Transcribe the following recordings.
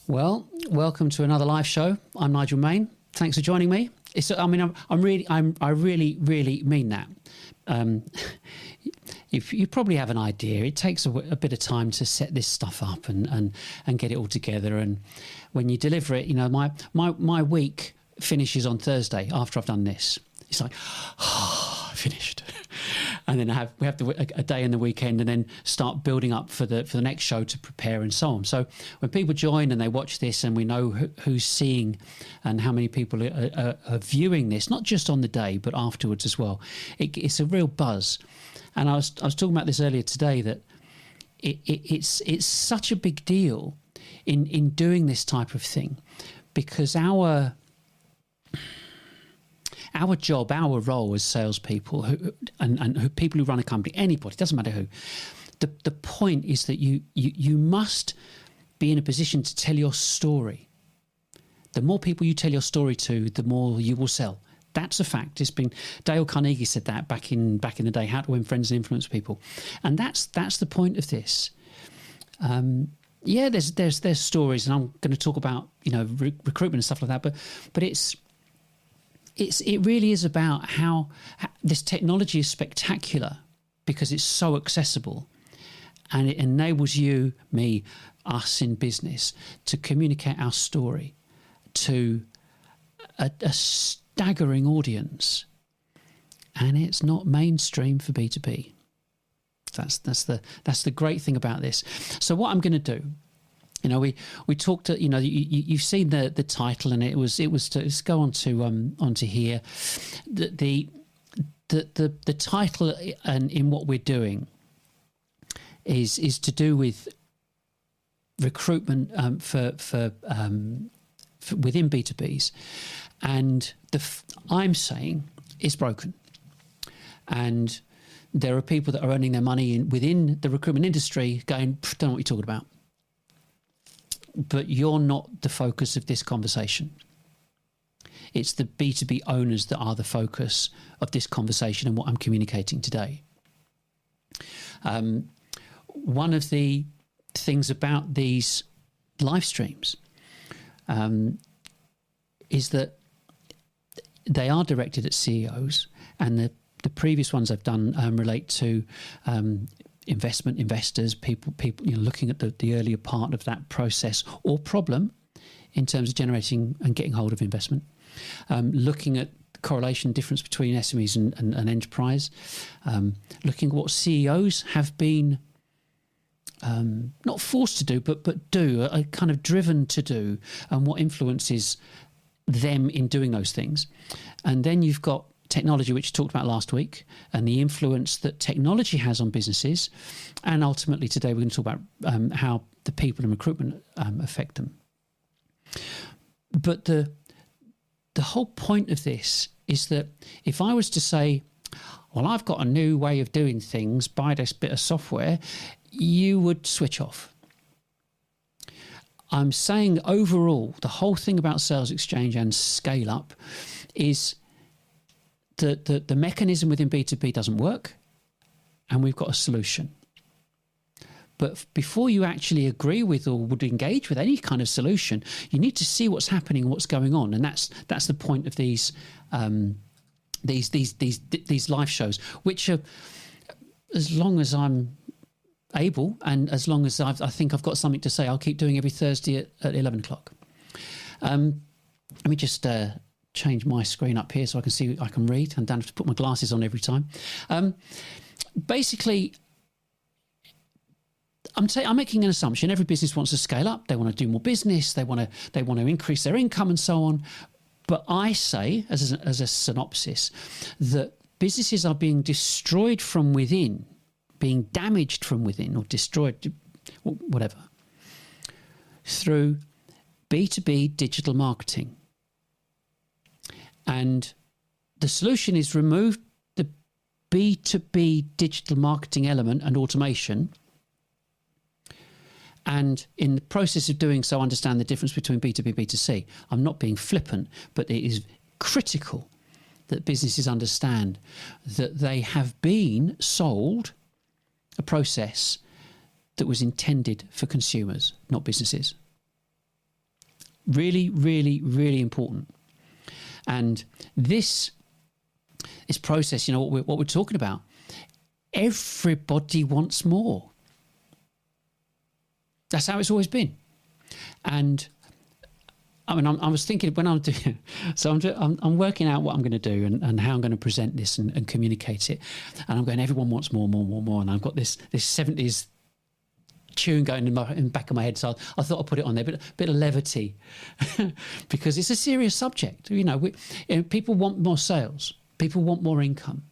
Well, welcome to another live show. I'm Nigel Main. Thanks for joining me. I really mean that. You probably have an idea. It takes a bit of time to set this stuff up and get it all together. And when you deliver it, you know, my week finishes on Thursday after I've done this. It's like, finished. And then we have a day in the weekend, and then start building up for the next show to prepare and so on. So when people join and they watch this, and we know who's seeing and how many people are viewing this, not just on the day but afterwards as well, it's a real buzz. And I was talking about this earlier today, that it's such a big deal in doing this type of thing, because our job, our role as salespeople, and people who run a company, anybody, doesn't matter who, the point is that you must be in a position to tell your story. The more people you tell your story to, the more you will sell. That's a fact. It's been Dale Carnegie said that back in the day, how to win friends and influence people, and that's the point of this. There's stories, and I'm going to talk about recruitment and stuff like that, but it really is about how this technology is spectacular because it's so accessible, and it enables you, me, us in business to communicate our story to a staggering audience, and it's not mainstream for B2B. That's the great thing about this. So what I'm going to do, we talked. You've seen the title, and it was to let's go on to here. The title and in what we're doing is to do with recruitment for within B2Bs, and I'm saying it's broken, and there are people that are earning their money within the recruitment industry going, don't know what you're talking about. But you're not the focus of this conversation. It's the B2B owners that are the focus of this conversation and what I'm communicating today. One of the things about these live streams is that they are directed at CEOs, and the previous ones I've done relate to investors, people looking at the earlier part of that process or problem in terms of generating and getting hold of investment, looking at the correlation difference between SMEs and enterprise, looking at what CEOs have been not forced to do but are kind of driven to do, and what influences them in doing those things. And then you've got technology, which we talked about last week, and the influence that technology has on businesses, and ultimately today we're going to talk about how the people in recruitment affect them. But the whole point of this is that if I was to say, well, I've got a new way of doing things, buy this bit of software, you would switch off. I'm saying overall, the whole thing about sales exchange and scale up is the mechanism within B2B doesn't work, and we've got a solution. But before you actually agree with or would engage with any kind of solution, you need to see what's happening, what's going on, and that's the point of these live shows, which are, as long as I'm able and as long as I think I've got something to say, I'll keep doing every Thursday at 11 o'clock. Let me just change my screen up here so I can see, I can read, and don't have to put my glasses on every time. Basically, I'm making an assumption. Every business wants to scale up. They want to do more business. They want to increase their income and so on. But I say, as a synopsis, that businesses are being destroyed from within, being damaged from within, or destroyed, whatever, through B2B digital marketing. And the solution is remove the B2B digital marketing element and automation, and in the process of doing so, understand the difference between B2B and B2C. I'm not being flippant, but it is critical that businesses understand that they have been sold a process that was intended for consumers, not businesses. Really, really, really important. And this process, you know, what we're talking about, everybody wants more. That's how it's always been. And I mean, I was thinking when I'm doing, so I'm working out what I'm going to do and how I'm going to present this and communicate it. And I'm going, everyone wants more, more, more, more. And I've got this 70s tune going in the back of my head. So I thought I'd put it on there, but a bit of levity because it's a serious subject. You know, people want more sales. People want more income.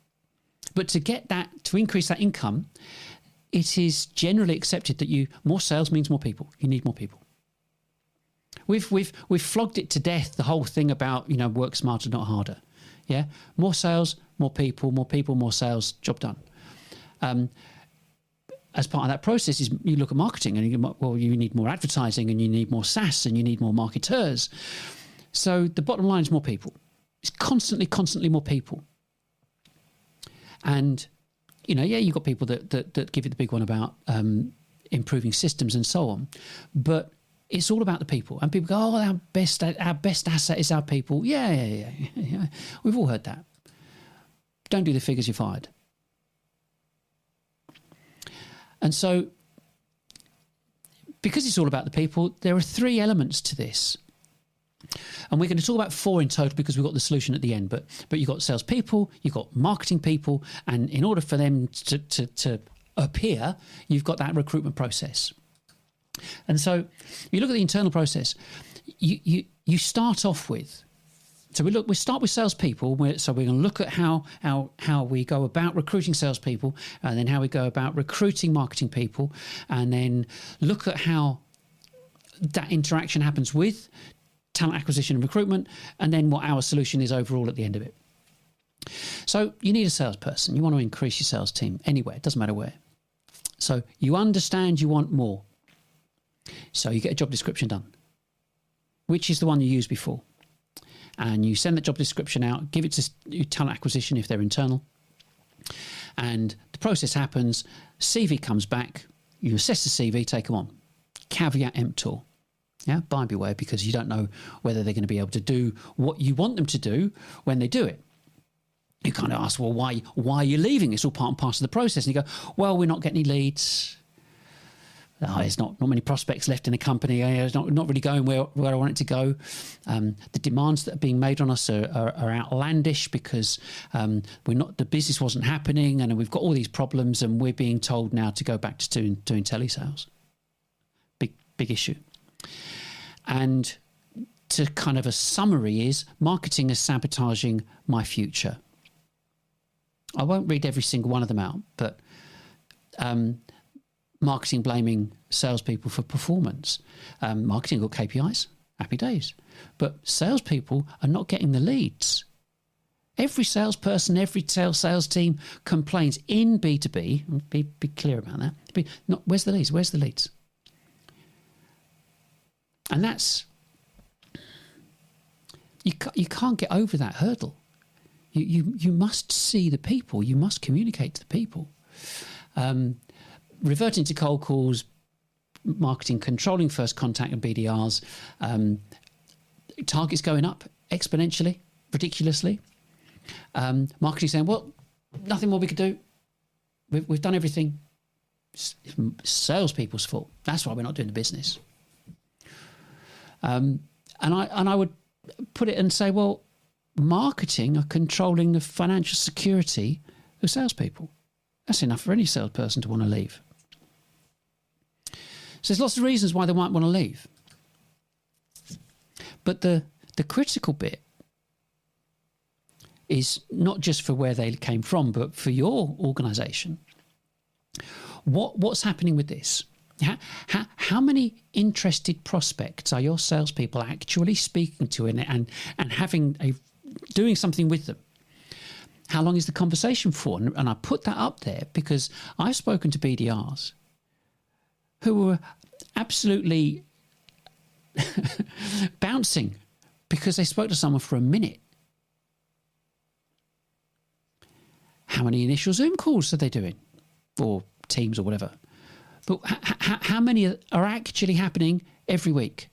But to increase that income, it is generally accepted that more sales means more people. You need more people. We've flogged it to death, the whole thing about, you know, work smarter, not harder. Yeah, more sales, more people, more sales, job done. As part of that process is you look at marketing and you need more advertising and you need more SaaS and you need more marketers. So the bottom line is more people. It's constantly more people. And, you know, yeah, you've got people that give you the big one about improving systems and so on. But it's all about the people. And people go, oh, our best asset is our people. Yeah. We've all heard that. Don't do the figures, you're fired. And so, because it's all about the people, there are 3 elements to this. And we're going to talk about 4 in total because we've got the solution at the end. But you've got salespeople, you've got marketing people, and in order for them to appear, you've got that recruitment process. And so you look at the internal process, you start off with, so we start with salespeople. So we're going to look at how we go about recruiting salespeople, and then how we go about recruiting marketing people, and then look at how that interaction happens with talent acquisition and recruitment, and then what our solution is overall at the end of it. So you need a salesperson. You want to increase your sales team anywhere. It doesn't matter where. So you understand you want more. So you get a job description done, which is the one you used before. And you send the job description out, give it to talent acquisition if they're internal. And the process happens, CV comes back, you assess the CV, take them on. Caveat emptor. Yeah, buy beware, because you don't know whether they're going to be able to do what you want them to do when they do it. You kind of ask, well, why are you leaving? It's all part and parcel of the process. And you go, well, we're not getting any leads. There's not many prospects left in the company. It's not really going where I want it to go. The demands that are being made on us are outlandish because the business wasn't happening, and we've got all these problems, and we're being told now to go back to doing telesales. Big issue. And to kind of a summary is, marketing is sabotaging my future. I won't read every single one of them out, but marketing blaming salespeople for performance. Marketing got KPIs, happy days. But salespeople are not getting the leads. Every salesperson, every sales team complains in B2B. Be clear about that. Where's the leads? Where's the leads? And that's, you can't get over that hurdle. You must see the people. You must communicate to the people. Reverting to cold calls, marketing controlling first contact and BDRs, targets going up exponentially, ridiculously. Marketing saying, well, nothing more we could do. We've done everything. It's salespeople's fault. That's why we're not doing the business. And I would put it and say, well, marketing are controlling the financial security of salespeople. That's enough for any salesperson to want to leave. So there's lots of reasons why they might want to leave. But the critical bit is not just for where they came from, but for your organisation. What's happening with this? How many interested prospects are your salespeople actually speaking to and doing something with them? How long is the conversation for? And I put that up there because I've spoken to BDRs who were absolutely bouncing because they spoke to someone for a minute. How many initial Zoom calls are they doing? Or Teams or whatever. But how many are actually happening every week?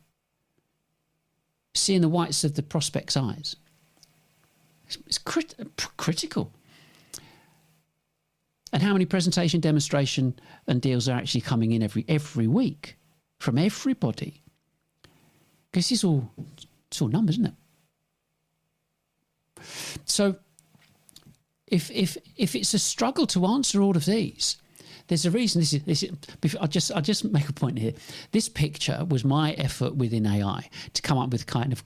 seeing the whites of the prospect's eyes. It's critical. And how many presentation, demonstration and deals are actually coming in every week from everybody? Because it's all numbers, isn't it? So if it's a struggle to answer all of these, there's a reason. I'll just make a point here. This picture was my effort within AI to come up with kind of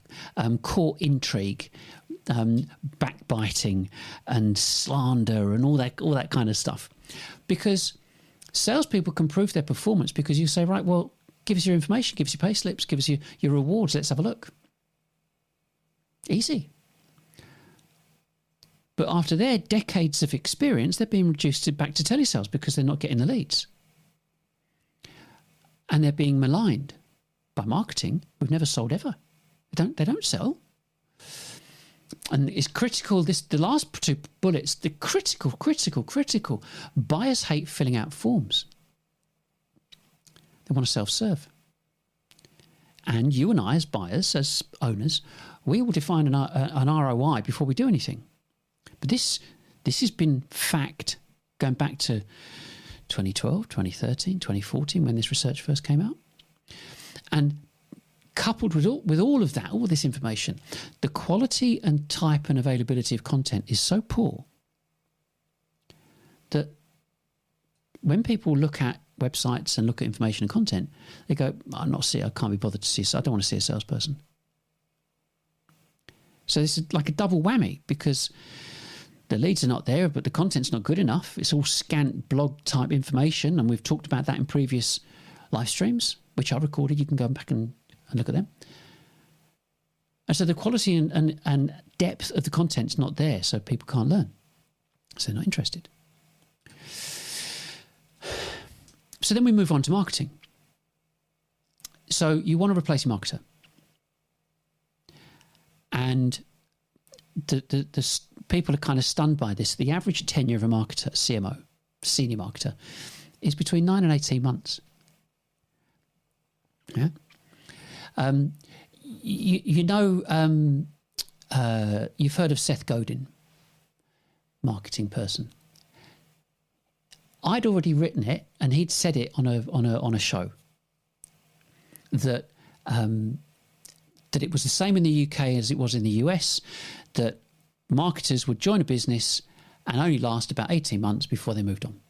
core intrigue, backbiting and slander and all that kind of stuff. Because salespeople can prove their performance because you say, right, well, give us your information, give us your pay slips, give us your rewards, let's have a look. Easy. But after their decades of experience, they're being reduced back to telesales because they're not getting the leads. And they're being maligned by marketing. We've never sold ever. They don't sell. And it's critical, the last two bullets, the critical. Buyers hate filling out forms. They want to self-serve. And you and I, as buyers, as owners, we will define an ROI before we do anything. But this has been fact going back to 2012, 2013, 2014, when this research first came out. And coupled with all of that, all this information, the quality and type and availability of content is so poor that when people look at websites and look at information and content, they go, I can't be bothered to see, I don't want to see a salesperson. So this is like a double whammy because the leads are not there, but the content's not good enough. It's all scant blog type information, and we've talked about that in previous live streams, which are recorded. You can go back and look at them. And so the quality and depth of the content's not there, so people can't learn. So they're not interested. So then we move on to marketing. So you want to replace your marketer. And the people are kind of stunned by this. The average tenure of a marketer, CMO, senior marketer, is between 9 and 18 months. Yeah. You've heard of Seth Godin, marketing person. I'd already written it, and he'd said it on a show that it was the same in the UK as it was in the US, that marketers would join a business and only last about 18 months before they moved on.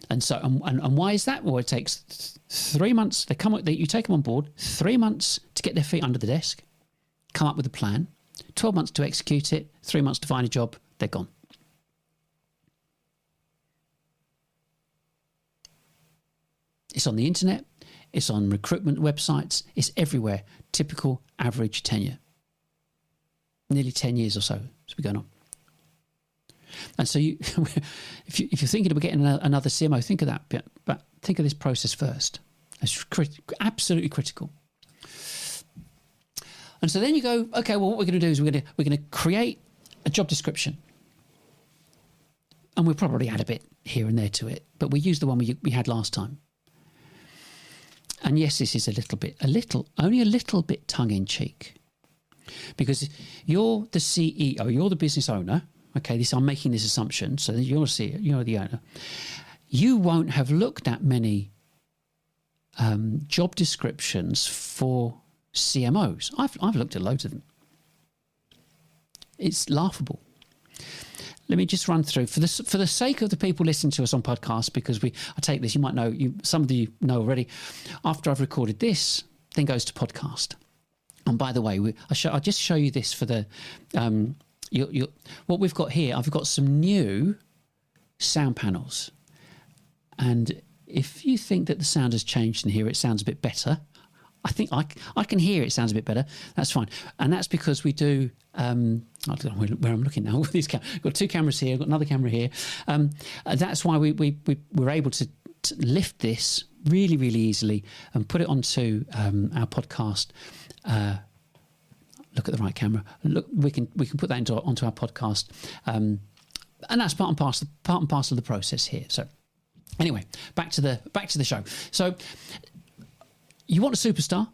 And so, and why is that? Well, it takes 3 months. You take them on board, 3 months to get their feet under the desk, come up with a plan, 12 months to execute it, 3 months to find a job, they're gone. It's on the internet, it's on recruitment websites, it's everywhere. Typical average tenure. Nearly 10 years or so has been going on. And so if you're thinking of getting another CMO, think of that bit, but think of this process first. It's absolutely critical. And so then you go, okay, well, what we're going to do is we're going to create a job description. And we'll probably add a bit here and there to it, but we use the one we had last time. And yes, this is only a little bit tongue-in-cheek. Because you're the CEO, you're the business owner. Okay, I'm making this assumption. So you're the owner. You won't have looked at many job descriptions for CMOs. I've looked at loads of them. It's laughable. Let me just run through for the sake of the people listening to us on podcasts, because I take this, you might know, some of you know already. After I've recorded this, then goes to podcast. And by the way, I'll just show you this for the what we've got here. I've got some new sound panels, and if you think that the sound has changed in here, it sounds a bit better. I think I can hear it sounds a bit better. That's fine, and that's because we do. I don't know where I'm looking now. These I've got two cameras here. I've got another camera here. That's why we were able to lift this really, really easily and put it onto our podcast. Look at the right camera. Look, we can put that onto our podcast, and that's part and parcel of the process here. So, anyway, back to the show. So, you want a superstar?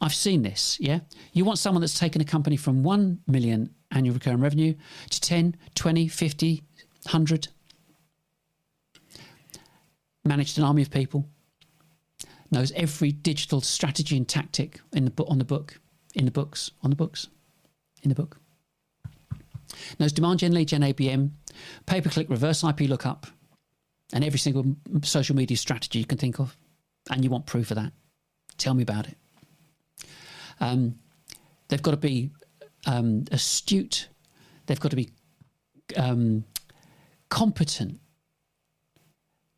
I've seen this, yeah? You want someone that's taken a company from 1 million annual recurring revenue to 10, 20, 50, 100, managed an army of people, knows every digital strategy and tactic in the book, on the book, in the books, on the books, in the book. Knows demand gen, lead gen, ABM, pay-per-click, reverse IP lookup, and every single social media strategy you can think of. And you want proof of that. Tell me about it. They've got to be astute. They've got to be competent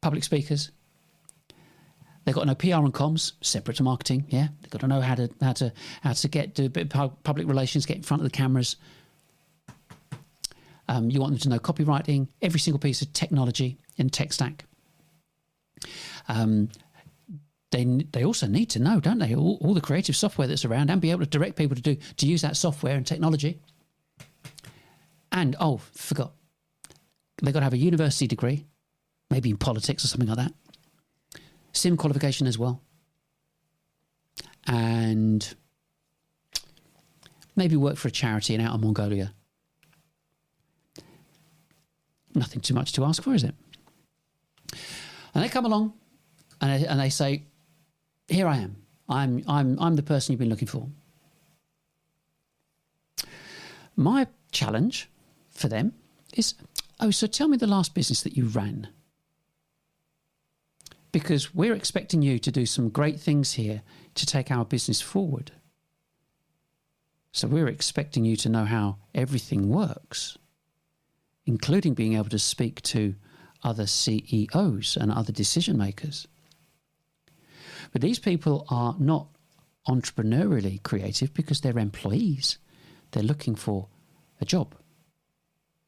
public speakers. They've got to know PR and comms, separate to marketing. Yeah, they've got to know how to do a bit of public relations, get in front of the cameras. You want them to know copywriting, every single piece of technology in the tech stack. They also need to know, don't they, all the creative software that's around and be able to direct people to use that software and technology. And, forgot, they've got to have a university degree, maybe in politics or something like that. SIM qualification as well. And maybe work for a charity in Outer Mongolia. Nothing too much to ask for, is it? And they come along and they say, here I am. I'm the person you've been looking for. My challenge for them is, so tell me the last business that you ran. Because we're expecting you to do some great things here to take our business forward. So we're expecting you to know how everything works, including being able to speak to other CEOs and other decision makers. But these people are not entrepreneurially creative because they're employees. They're looking for a job,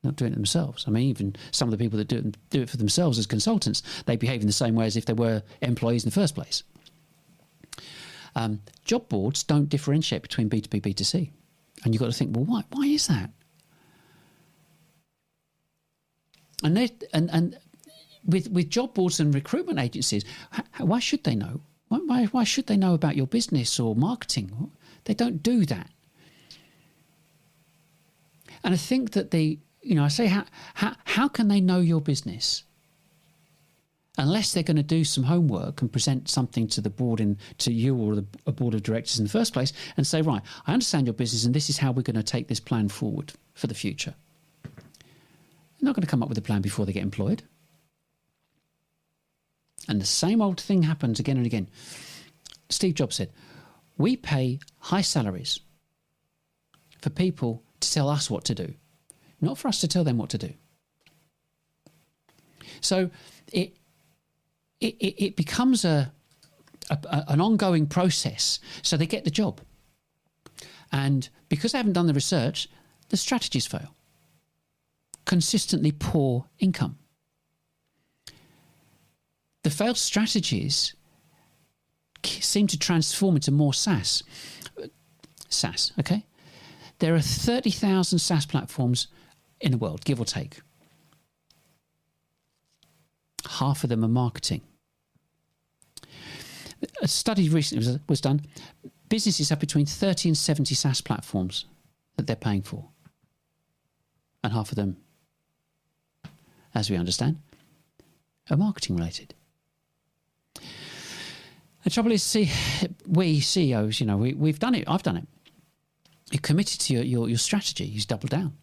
not doing it themselves. I mean, even some of the people that do it for themselves as consultants, they behave in the same way as if they were employees in the first place. Job boards don't differentiate between B2B, B2C. And you've got to think, well, why is that? And with job boards and recruitment agencies, why should they know? Why should they know about your business or marketing? They don't do that. And I think that I say, how can they know your business? Unless they're going to do some homework and present something to the board to you or a board of directors in the first place and say, right, I understand your business and this is how we're going to take this plan forward for the future. They're not going to come up with a plan before they get employed. And the same old thing happens again and again. Steve Jobs said, we pay high salaries for people to tell us what to do, not for us to tell them what to do. So it becomes an ongoing process. So they get the job. And because they haven't done the research, the strategies fail. Consistently poor income. The failed strategies seem to transform into more SaaS. SaaS, okay? There are 30,000 SaaS platforms in the world, give or take. Half of them are marketing. A study recently was done. Businesses have between 30 and 70 SaaS platforms that they're paying for. And half of them, as we understand, are marketing related. The trouble is, we CEOs, we've done it. I've done it. You're committed to your strategy. You double down.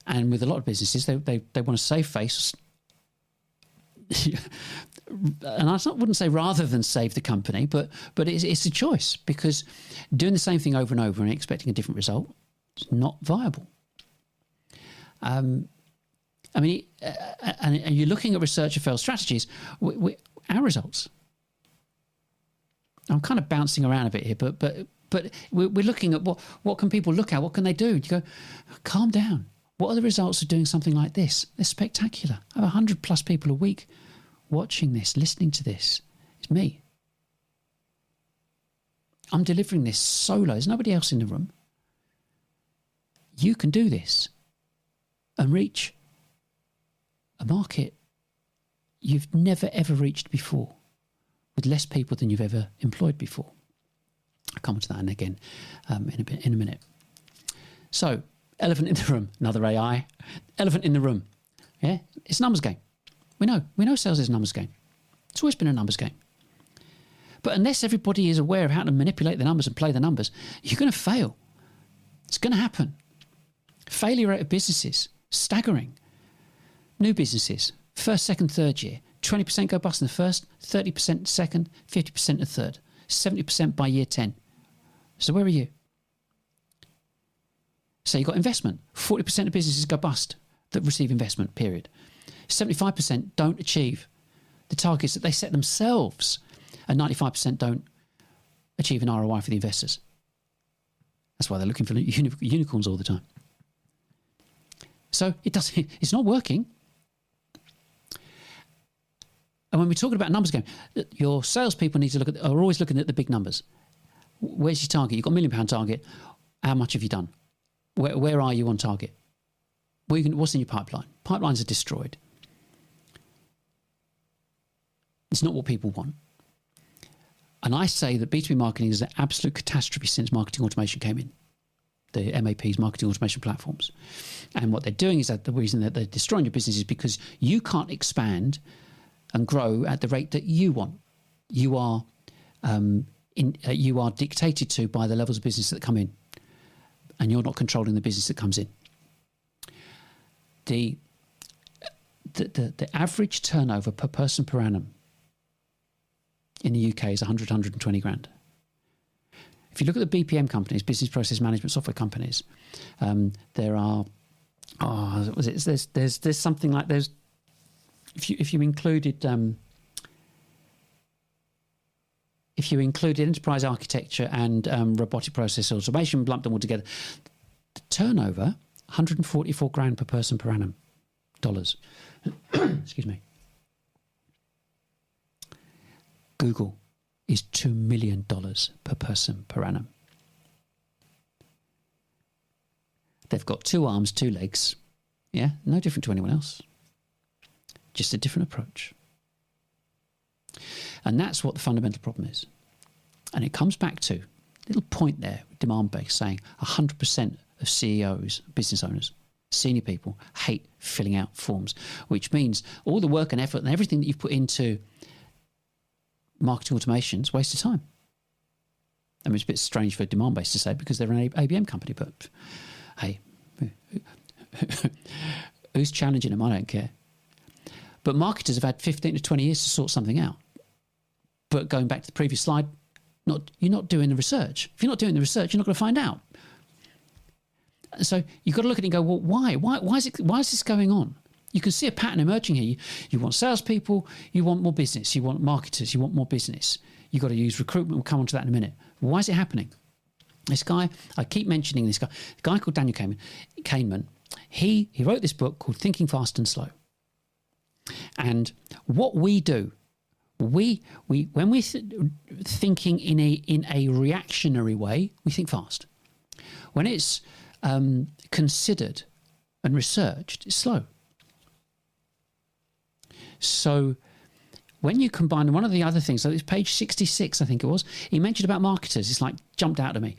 And with a lot of businesses, they want to save face. And I wouldn't say rather than save the company, but it's a choice, because doing the same thing over and over and expecting a different result is not viable. And you're looking at research of failed strategies. Our results. I'm kind of bouncing around a bit here, but we're looking at what can people look at? What can they do? You go, calm down. What are the results of doing something like this? They're spectacular. I have 100 plus people a week watching this, listening to this. It's me. I'm delivering this solo. There's nobody else in the room. You can do this and reach a market you've never, ever reached before with less people than you've ever employed before. I'll come to that and again in a minute. So, elephant in the room, another AI. Elephant in the room. Yeah, it's a numbers game. We know sales is a numbers game. It's always been a numbers game. But unless everybody is aware of how to manipulate the numbers and play the numbers, you're going to fail. It's going to happen. Failure rate of businesses, staggering. New businesses, first, second, third year, 20% go bust in the first, 30% second, 50% the third, 70% by year 10. So where are you? So you've got investment. 40% of businesses go bust that receive investment, period. 75% don't achieve the targets that they set themselves, and 95% don't achieve an ROI for the investors. That's why they're looking for unicorns all the time. So it's not working. And when we're talking about numbers game, your salespeople need to are always looking at the big numbers. Where's your target? You've got £1 million target. How much have you done? Where are you on target? What's in your pipeline? Pipelines are destroyed. It's not what people want. And I say that B2B marketing is an absolute catastrophe since marketing automation came in. The MAPs, marketing automation platforms. And what they're doing is that the reason that they're destroying your business is because you can't expand and grow at the rate that you want. You are dictated to by the levels of business that come in, and you're not controlling the business that comes in. The average turnover per person per annum in the UK is 120 grand. If you look at the BPM companies, business process management software companies, there are there's something like there's if you included enterprise architecture and robotic process automation, lumped them all together, the turnover 144 grand per person per annum, dollars. Excuse me. Google is $2 million per person per annum. They've got 2 arms, 2 legs. Yeah, no different to anyone else. Just a different approach. And that's what the fundamental problem is. And it comes back to a little point there, demand-based, saying 100% of CEOs, business owners, senior people hate filling out forms, which means all the work and effort and everything that you've put into marketing automation is a waste of time. I mean, it's a bit strange for demand-based to say because they're an ABM company, but hey, who's challenging them? I don't care. But marketers have had 15 to 20 years to sort something out. But going back to the previous slide, you're not doing the research. If you're not doing the research, you're not going to find out. So you've got to look at it and go, well, why? Why is this going on? You can see a pattern emerging here. You want salespeople, you want more business, you want marketers, you want more business. You've got to use recruitment. We'll come on to that in a minute. Why is it happening? This guy, I keep mentioning this guy, a guy called Daniel Kahneman. He wrote this book called Thinking Fast and Slow. And what we do, when we're thinking in a reactionary way, we think fast. When it's considered and researched, it's slow. So when you combine one of the other things, so it's page 66, I think it was, he mentioned about marketers. It's like jumped out at me.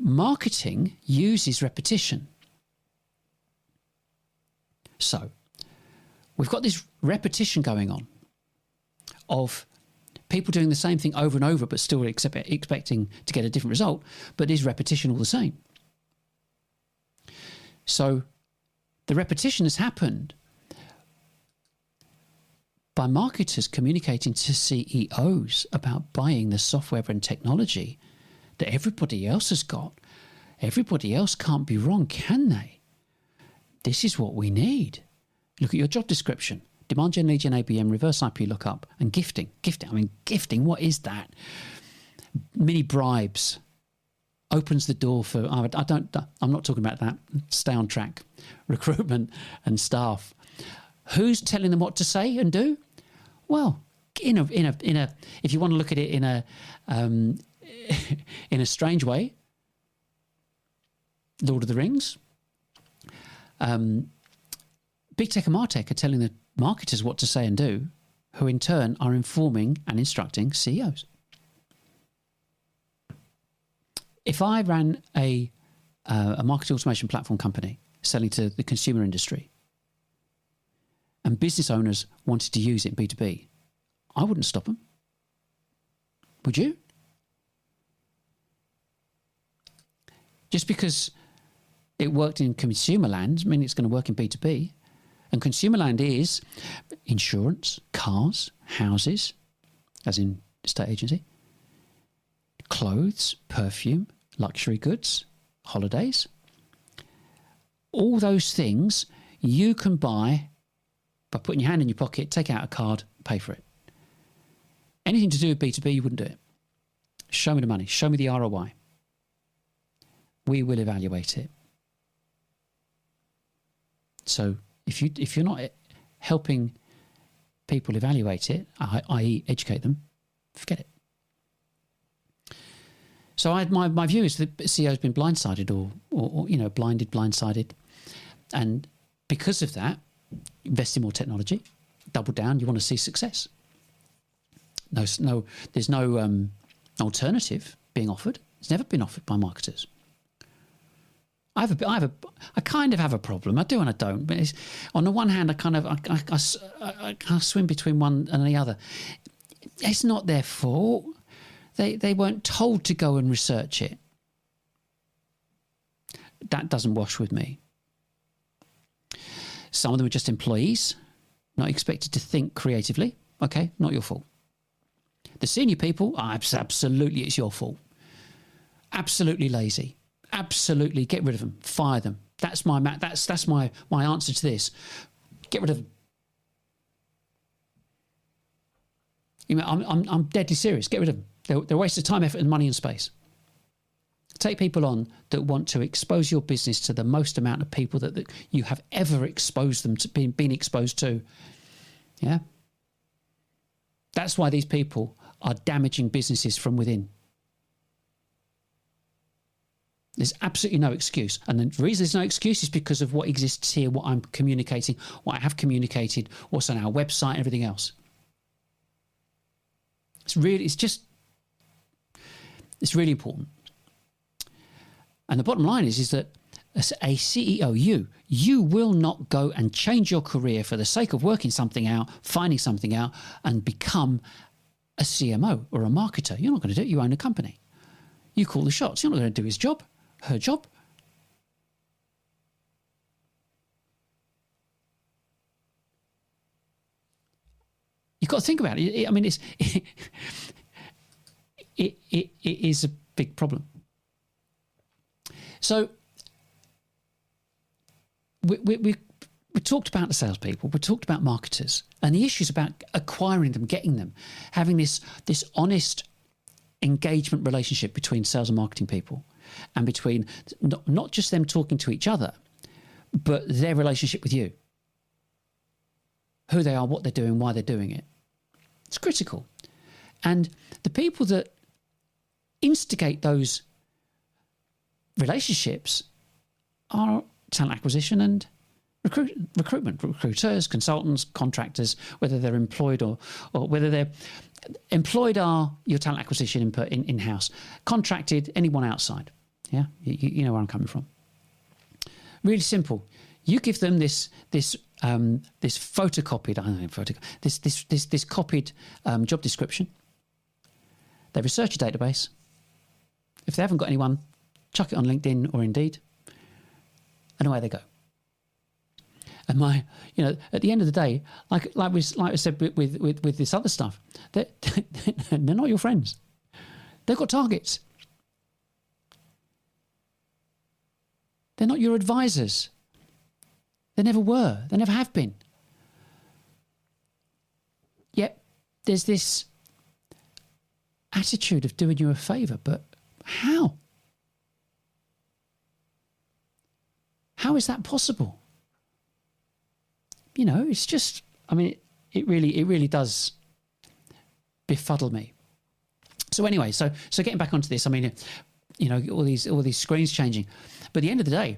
Marketing uses repetition. So we've got this repetition going on of people doing the same thing over and over, but still expecting to get a different result, but is repetition all the same? So the repetition has happened by marketers communicating to CEOs about buying the software and technology that everybody else has got. Everybody else can't be wrong, can they? This is what we need. Look at your job description. Demand gen, lead gen, ABM, reverse IP lookup, and gifting. Gifting, what is that? Mini bribes. Opens the door for, I'm not talking about that. Stay on track. Recruitment and staff. Who's telling them what to say and do? Well, in a if you want to look at it in a strange way, Lord of the Rings. Big Tech and Martech are telling the marketers what to say and do, who in turn are informing and instructing CEOs. If I ran a marketing automation platform company selling to the consumer industry, and business owners wanted to use it in B2B, I wouldn't stop them. Would you? Just because it worked in consumer land doesn't mean it's going to work in B2B. And consumer land is insurance, cars, houses, as in estate agency, clothes, perfume, luxury goods, holidays. All those things you can buy by putting your hand in your pocket, take out a card, pay for it. Anything to do with B2B, you wouldn't do it. Show me the money. Show me the ROI. We will evaluate it. So if you're not helping people evaluate it, i.e. educate them, forget it. So my view is that the CEO's been blindsided or blindsided. And because of that, invest in more technology, double down, you want to see success. There's no alternative being offered. It's never been offered by marketers. I kind of have a problem. I do and I don't. But it's, on the one hand, I swim between one and the other. It's not their fault. They weren't told to go and research it. That doesn't wash with me. Some of them are just employees, not expected to think creatively. Okay, not your fault. The senior people, absolutely it's your fault. Absolutely lazy. Absolutely get rid of them. Fire them. That's my answer to this. Get rid of them. You know, I'm deadly serious. Get rid of them. They're a waste of time, effort, and money and space. Take people on that want to expose your business to the most amount of people that you have ever exposed them to, been exposed to. Yeah. That's why these people are damaging businesses from within. There's absolutely no excuse. And the reason there's no excuse is because of what exists here, what I'm communicating, what I have communicated, what's on our website, and everything else. It's really important. And the bottom line is that as a CEO, you will not go and change your career for the sake of working something out, finding something out, and become a CMO or a marketer. You're not going to do it. You own a company. You call the shots. You're not going to do his job, her job. You've got to think about it. I mean, it is a big problem. So we talked about the salespeople, we talked about marketers, and the issues about acquiring them, getting them, having this honest engagement relationship between sales and marketing people, and between not just them talking to each other, but their relationship with you. Who they are, what they're doing, why they're doing it. It's critical. And the people that instigate those relationships are talent acquisition and recruitment, recruiters, consultants, contractors, whether they're employed or whether they're employed are your talent acquisition input in-house, contracted, anyone outside. Yeah, you know where I'm coming from. Really simple. You give them this photocopied, this copied job description. They research your database. If they haven't got anyone, chuck it on LinkedIn or Indeed, and away they go. And at the end of the day, like we said with this other stuff, they're not your friends. They've got targets. They're not your advisors. They never were. They never have been. Yet there's this attitude of doing you a favour, but how? How is that possible? It's just, it really does befuddle me. So anyway, so getting back onto this, all these screens changing. But at the end of the day,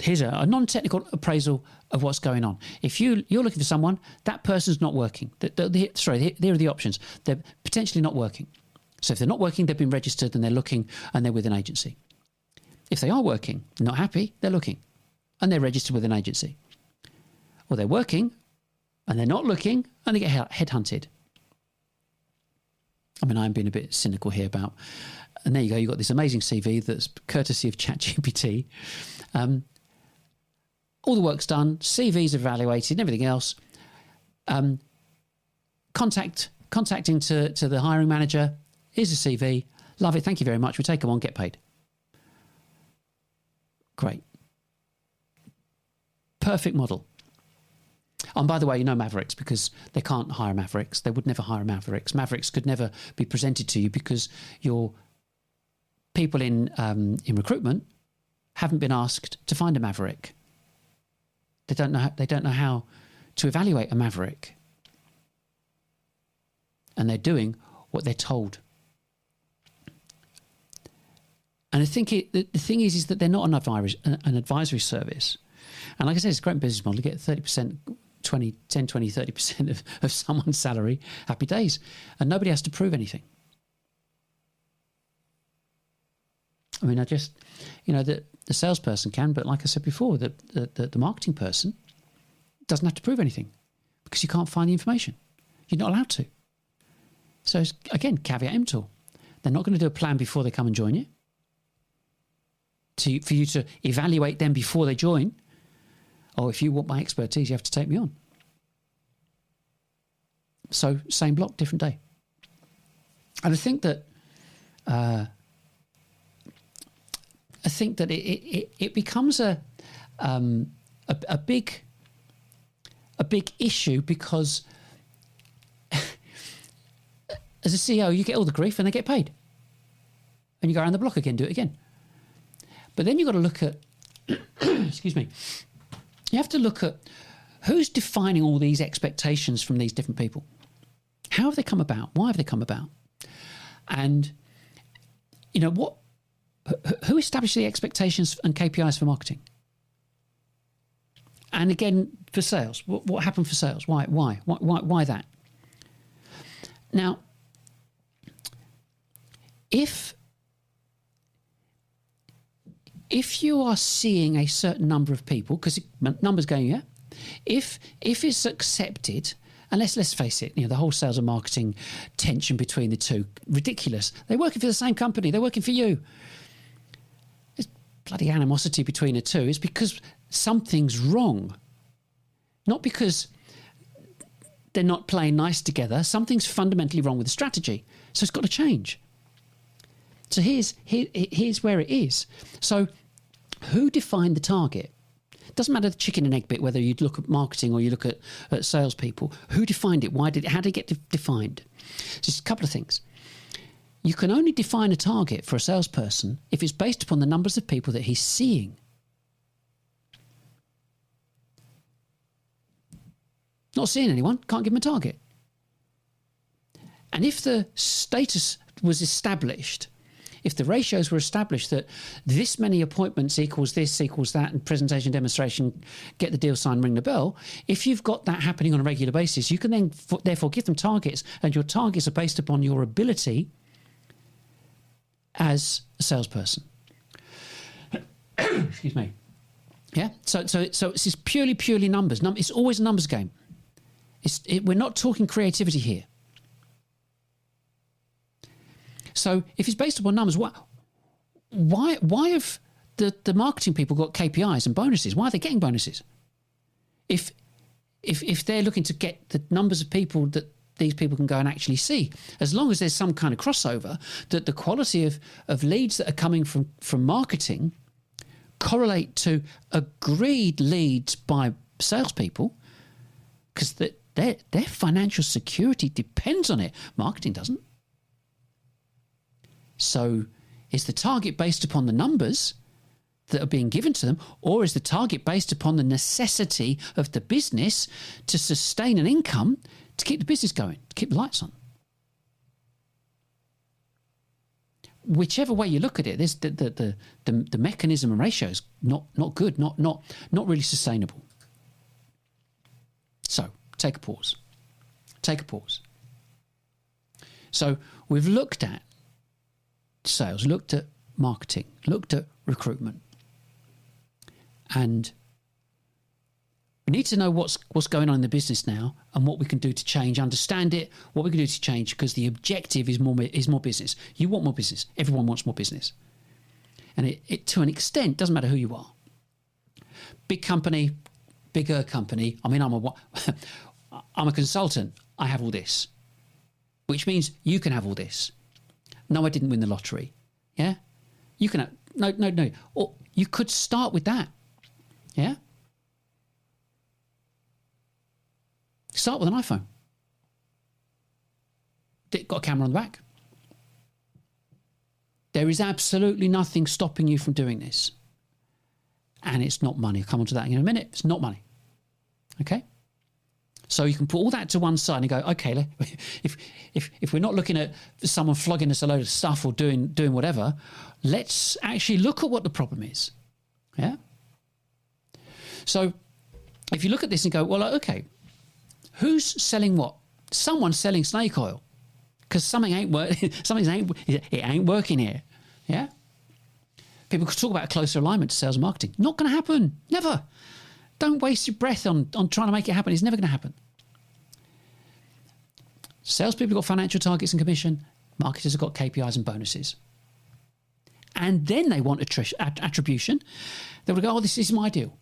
here's a non-technical appraisal of what's going on. If you're looking for someone, that person's not working. Here are the options. They're potentially not working. So if they're not working, they've been registered and they're looking and they're with an agency. If they are working, not happy, they're looking and they're registered with an agency. Or they're working and they're not looking and they get headhunted. I mean, I'm being a bit cynical here about, and there you go, you've got this amazing CV that's courtesy of ChatGPT. All the work's done, CV's evaluated and everything else. Contacting to the hiring manager, here's a CV, love it, thank you very much, we'll take them on, get paid. Great. Perfect model. And by the way, you know Mavericks, because they can't hire Mavericks. They would never hire Mavericks. Mavericks could never be presented to you because your people in recruitment haven't been asked to find a Maverick. They don't know how to evaluate a Maverick. And they're doing what they're told. And I think the thing is that they're not an advisory service. And like I said, it's a great business model. You get 30%, 20, 30% of someone's salary, happy days. And nobody has to prove anything. I mean, the salesperson can, but like I said before, the marketing person doesn't have to prove anything because you can't find the information. You're not allowed to. So again, caveat emptor. They're not going to do a plan before they come and join you. For you to evaluate them before they join. Or if you want my expertise, you have to take me on. So same block, different day. And I think that it becomes a big issue because as a CEO, you get all the grief and they get paid. And you go around the block again, do it again. But then you've got to look at, excuse me, you have to look at who's defining all these expectations from these different people. How have they come about? Why have they come about? And, who established the expectations and KPIs for marketing? And again, for sales, what happened for sales? Why that? Now, if you are seeing a certain number of people, because numbers going, yeah, if it's accepted, and let's face it, the whole sales and marketing tension between the two, ridiculous. They're working for the same company. They're working for you. There's bloody animosity between the two. It's because something's wrong, not because they're not playing nice together. Something's fundamentally wrong with the strategy, so it's got to change. So here's where it is. So who defined the target? It doesn't matter the chicken and egg bit, whether you look at marketing or you look at salespeople. Who defined it? How did it get defined? Just a couple of things. You can only define a target for a salesperson if it's based upon the numbers of people that he's seeing. Not seeing anyone, can't give him a target. And if the status was established, if the ratios were established that this many appointments equals this, equals that, and presentation, demonstration, get the deal signed, ring the bell, if you've got that happening on a regular basis, you can then therefore give them targets, and your targets are based upon your ability as a salesperson. Excuse me. Yeah? So it's just purely numbers. It's always a numbers game. We're not talking creativity here. So if it's based upon numbers, why have the marketing people got KPIs and bonuses? Why are they getting bonuses? If they're looking to get the numbers of people that these people can go and actually see, as long as there's some kind of crossover, that the quality of leads that are coming from marketing correlate to agreed leads by salespeople, because their financial security depends on it. Marketing doesn't. So is the target based upon the numbers that are being given to them, or is the target based upon the necessity of the business to sustain an income to keep the business going, to keep the lights on? Whichever way you look at it, the mechanism and ratio is not good, not really sustainable. So take a pause. So we've looked at sales, looked at marketing, looked at recruitment. And we need to know what's going on in the business now and what we can do to change, understand it, what we can do to change, because the objective is more business. You want more business. Everyone wants more business. And it to an extent, doesn't matter who you are. Big company, bigger company. I mean, I'm a consultant. I have all this, which means you can have all this. No, I didn't win the lottery. Yeah? You can have, no. Or you could start with that. Yeah? Start with an iPhone. Got a camera on the back. There is absolutely nothing stopping you from doing this. And it's not money. I'll come on to that in a minute. It's not money. Okay? So you can put all that to one side and go, okay, if we're not looking at someone flogging us a load of stuff or doing whatever, let's actually look at what the problem is. Yeah? So if you look at this and go, well, okay, who's selling what? Someone's selling snake oil because something ain't working here. Yeah? People could talk about a closer alignment to sales and marketing. Not going to happen. Never. Don't waste your breath on trying to make it happen. It's never going to happen. Salespeople have got financial targets and commission. Marketers have got KPIs and bonuses. And then they want attribution. They would go, oh, this is my deal.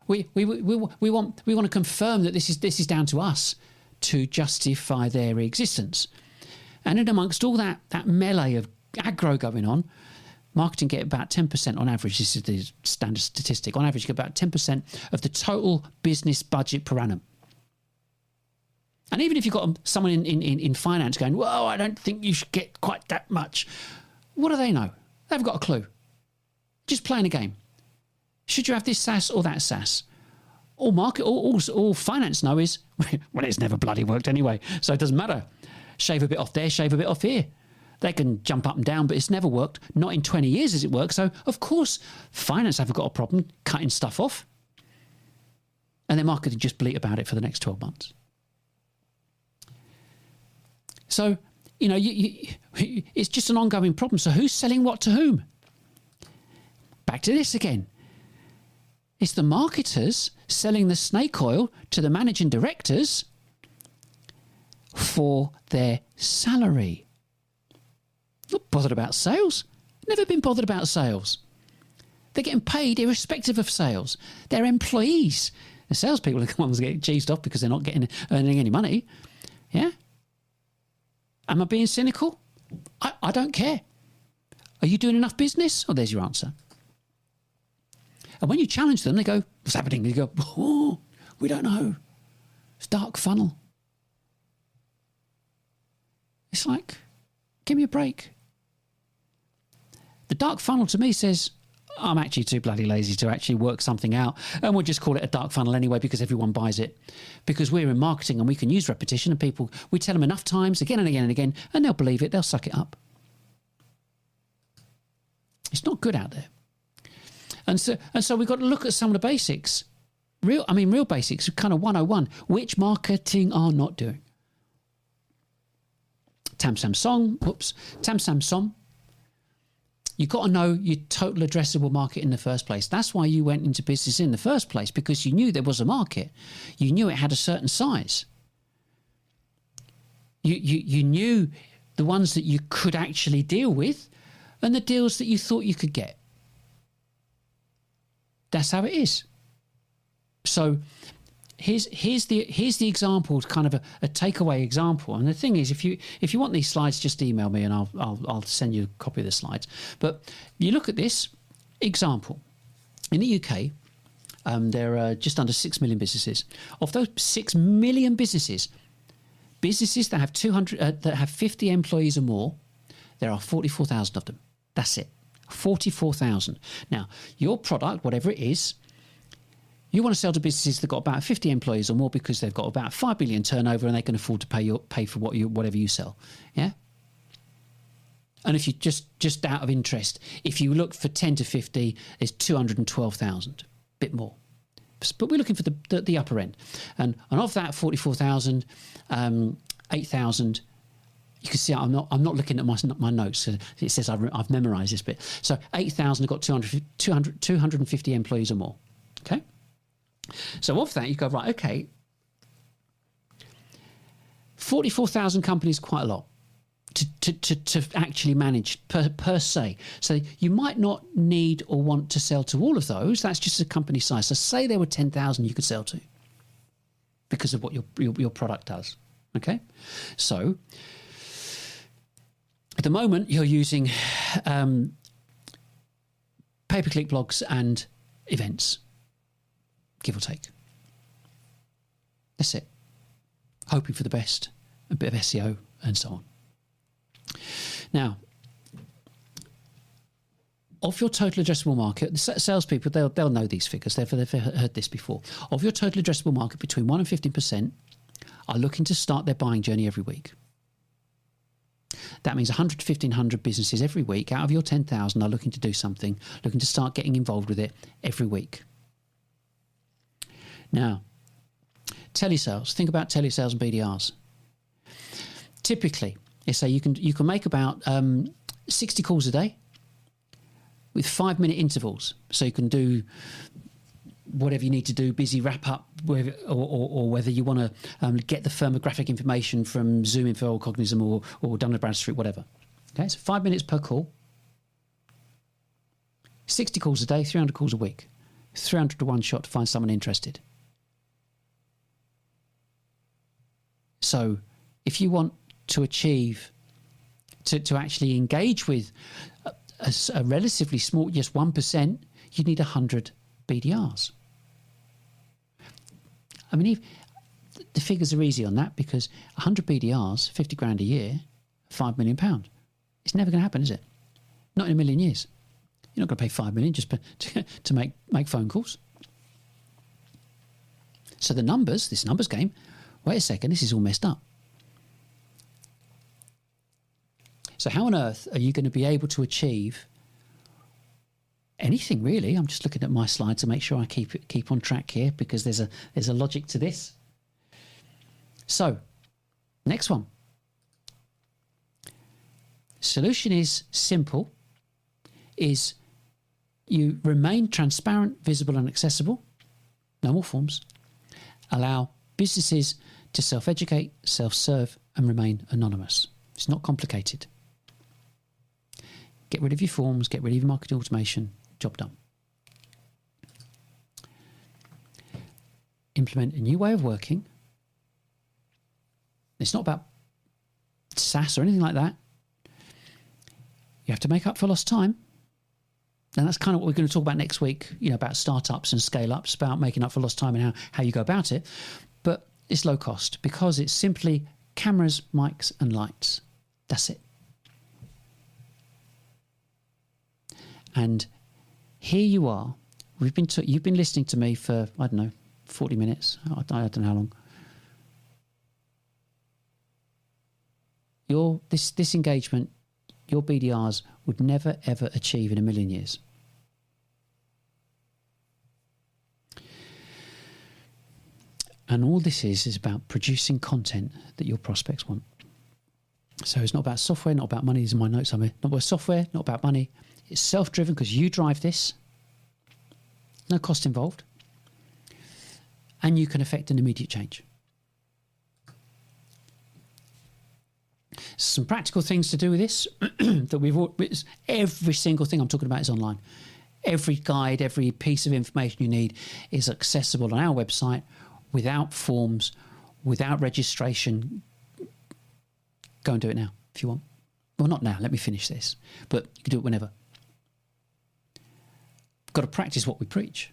We want to confirm that this is down to us to justify their existence. And in amongst all that melee of aggro going on, marketing get about 10% on average. This is the standard statistic. On average, you get about 10% of the total business budget per annum. And even if you've got someone in finance going, well, I don't think you should get quite that much. What do they know? They've got a clue. Just playing a game. Should you have this SaaS or that SaaS? All finance know is, well, it's never bloody worked anyway, so it doesn't matter. Shave a bit off there, shave a bit off here. They can jump up and down, but it's never worked. Not in 20 years has it worked. So, of course, finance haven't got a problem cutting stuff off. And their marketing just bleat about it for the next 12 months. So, it's just an ongoing problem. So who's selling what to whom? Back to this again. It's the marketers selling the snake oil to the managing directors for their salary. Not bothered about sales. Never been bothered about sales. They're getting paid irrespective of sales. They're employees. The salespeople are the ones getting cheesed off because they're not earning any money. Yeah? Am I being cynical? I don't care. Are you doing enough business? Oh, there's your answer. And when you challenge them, they go, what's happening? They go, oh, we don't know. It's dark funnel. It's like, give me a break. The dark funnel to me says, I'm actually too bloody lazy to actually work something out. And we'll just call it a dark funnel anyway because everyone buys it. Because we're in marketing and we can use repetition and people, we tell them enough times, again and again and again, and they'll believe it, they'll suck it up. It's not good out there. And so we've got to look at some of the basics. Real basics, kind of 101, which marketing are not doing. Tam Sam Song. You've got to know your total addressable market in the first place. That's why you went into business in the first place, because you knew there was a market. You knew it had a certain size. You knew the ones that you could actually deal with and the deals that you thought you could get. That's how it is. So here's the example, kind of a takeaway example. And the thing is, if you want these slides, just email me and I'll send you a copy of the slides. But you look at this example. In the UK, there are just under 6 million businesses. Of those 6 million businesses that have 50 employees or more, there are 44,000 of them. That's it. 44,000. Now, your product, whatever it is, you want to sell to businesses that got about 50 employees or more because they've got about 5 billion turnover and they can afford to pay for whatever you sell. Yeah. And if you just out of interest, if you look for 10 to 50, it's 212,000, bit more. But we're looking for the upper end, and of that 44,000, 8,000 You can see I'm not looking at my notes. It says I've memorised this bit. So 8,000 have got 250 employees or more. Okay. So of that, you go, right, okay, 44,000 companies, quite a lot to actually manage per se. So you might not need or want to sell to all of those. That's just a company size. So say there were 10,000 you could sell to because of what your product does. Okay. So at the moment, you're using pay-per-click blogs and events, give or take. That's it. Hoping for the best, a bit of SEO and so on. Now, of your total addressable market, the salespeople, they'll know these figures. They've heard this before. Of your total addressable market, between 1 and 15% are looking to start their buying journey every week. That means 100 to 1,500 businesses every week out of your 10,000 are looking to do something, looking to start getting involved with it every week. Now, telesales. Think about telesales and BDRs. Typically, let's say you can make about 60 calls a day with 5-minute intervals. So you can do whatever you need to do, busy wrap up, or whether you want to get the firmographic information from ZoomInfo or Cognism or Dun & Bradstreet, whatever. Okay, so 5 minutes per call. 60 calls a day, 300 calls a week. 300 to 1 shot to find someone interested. So if you want to achieve, to actually engage with a relatively small, just 1%, you need 100 BDRs. I mean, the figures are easy on that because 100 BDRs, 50 grand a year, £5 million. It's never going to happen, is it? Not in a million years. You're not going to pay 5 million just to make phone calls. So the numbers, this numbers game, wait a second, this is all messed up. So how on earth are you going to be able to achieve anything really? I'm just looking at my slide to make sure I keep on track here because there's a logic to this. So, next one. Solution is simple. Is you remain transparent, visible and accessible. No more forms. Allow businesses to self-educate, self-serve and remain anonymous. It's not complicated. Get rid of your forms, get rid of your marketing automation, job done. Implement a new way of working. It's not about SaaS or anything like that. You have to make up for lost time. And that's kind of what we're going to talk about next week, about startups and scale-ups, about making up for lost time and how you go about it. But it's low cost because it's simply cameras, mics and lights. That's it. And here you are. You've been listening to me for, 40 minutes. I don't know how long. This engagement, your BDRs would never, ever achieve in a million years. And all this is about producing content that your prospects want. So it's not about software, not about money. These are my notes on here. Not about software, not about money. It's self-driven because you drive this. No cost involved. And you can affect an immediate change. Some practical things to do with this that every single thing I'm talking about is online. Every guide, every piece of information you need is accessible on our website without forms, without registration. Go and do it now if you want. Well, not now. Let me finish this. But you can do it whenever. Got to practice what we preach.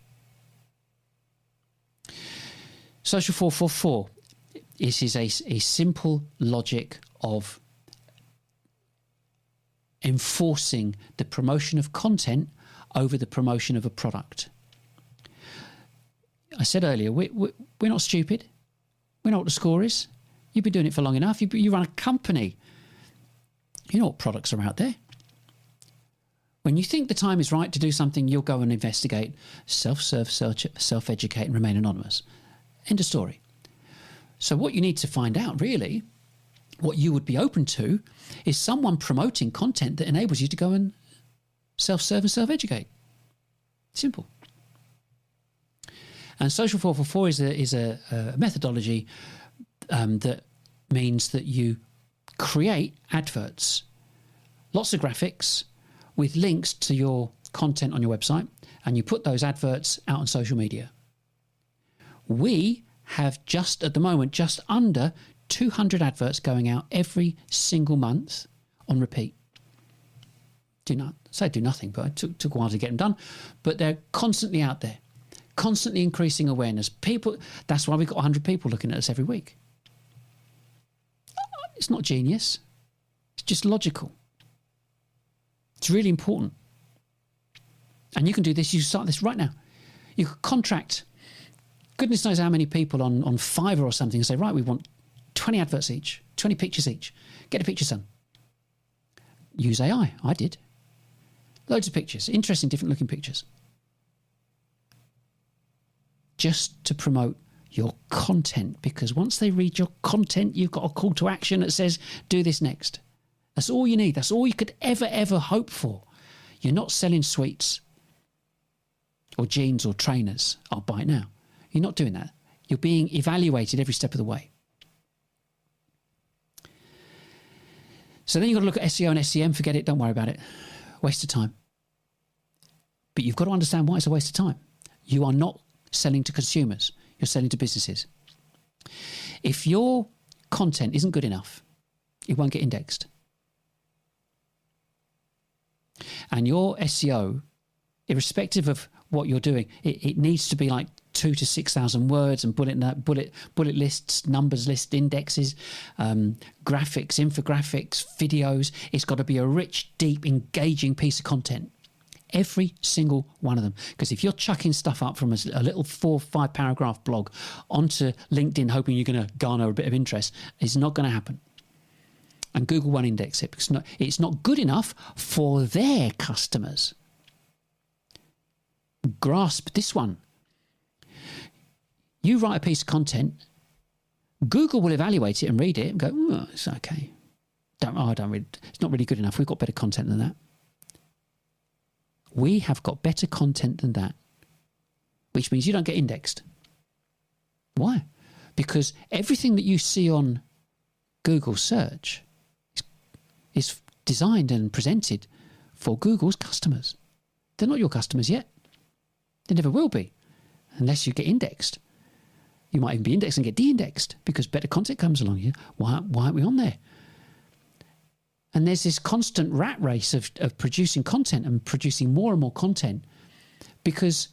Social 444. This is a simple logic of enforcing the promotion of content over the promotion of a product. I said earlier, we're not stupid. We know what the score is. You've been doing it for long enough. You run a company. You know what products are out there. When you think the time is right to do something, you'll go and investigate, self-serve, self-educate and remain anonymous. End of story. So what you need to find out really What you would be open to is someone promoting content that enables you to go and self-serve and self-educate. Simple. And Social 444 is a methodology that means that you create adverts, lots of graphics with links to your content on your website, and you put those adverts out on social media. We have at the moment, just under 200 adverts going out every single month on repeat. Do nothing, but it took a while to get them done. But they're constantly out there, constantly increasing awareness. That's why we've got 100 people looking at us every week. It's not genius. It's just logical. It's really important. And you can do this. You start this right now. You could contract, goodness knows how many people on Fiverr or something, and say, right, we want 20 adverts each, 20 pictures each. Get the pictures done. Use AI. I did. Loads of pictures, interesting, different looking pictures. Just to promote your content, because once they read your content, you've got a call to action that says, do this next. That's all you need. That's all you could ever hope for. You're not selling sweets or jeans or trainers. I'll buy it now. You're not doing that. You're being evaluated every step of the way. So then you've got to look at SEO and SEM. Forget it. Don't worry about it. Waste of time. But you've got to understand why it's a waste of time. You are not selling to consumers. You're selling to businesses. If your content isn't good enough, it won't get indexed. And your SEO, irrespective of what you're doing, it needs to be like 2,000 to 6,000 words and bullet lists, numbers list, indexes, graphics, infographics, videos. It's got to be a rich, deep, engaging piece of content. Every single one of them. Because if you're chucking stuff up from a little 4 or 5 paragraph blog onto LinkedIn hoping you're going to garner a bit of interest, it's not going to happen. And Google won't index it because it's not good enough for their customers. Grasp this one. You write a piece of content, Google will evaluate it and read it and go, oh, it's okay. It's not really good enough. We've got better content than that. We have got better content than that, which means you don't get indexed. Why? Because everything that you see on Google search is designed and presented for Google's customers. They're not your customers yet. They never will be, unless you get indexed. You might even be indexed and get de-indexed because better content comes along here. Why aren't we on there? And there's this constant rat race of producing content and producing more and more content because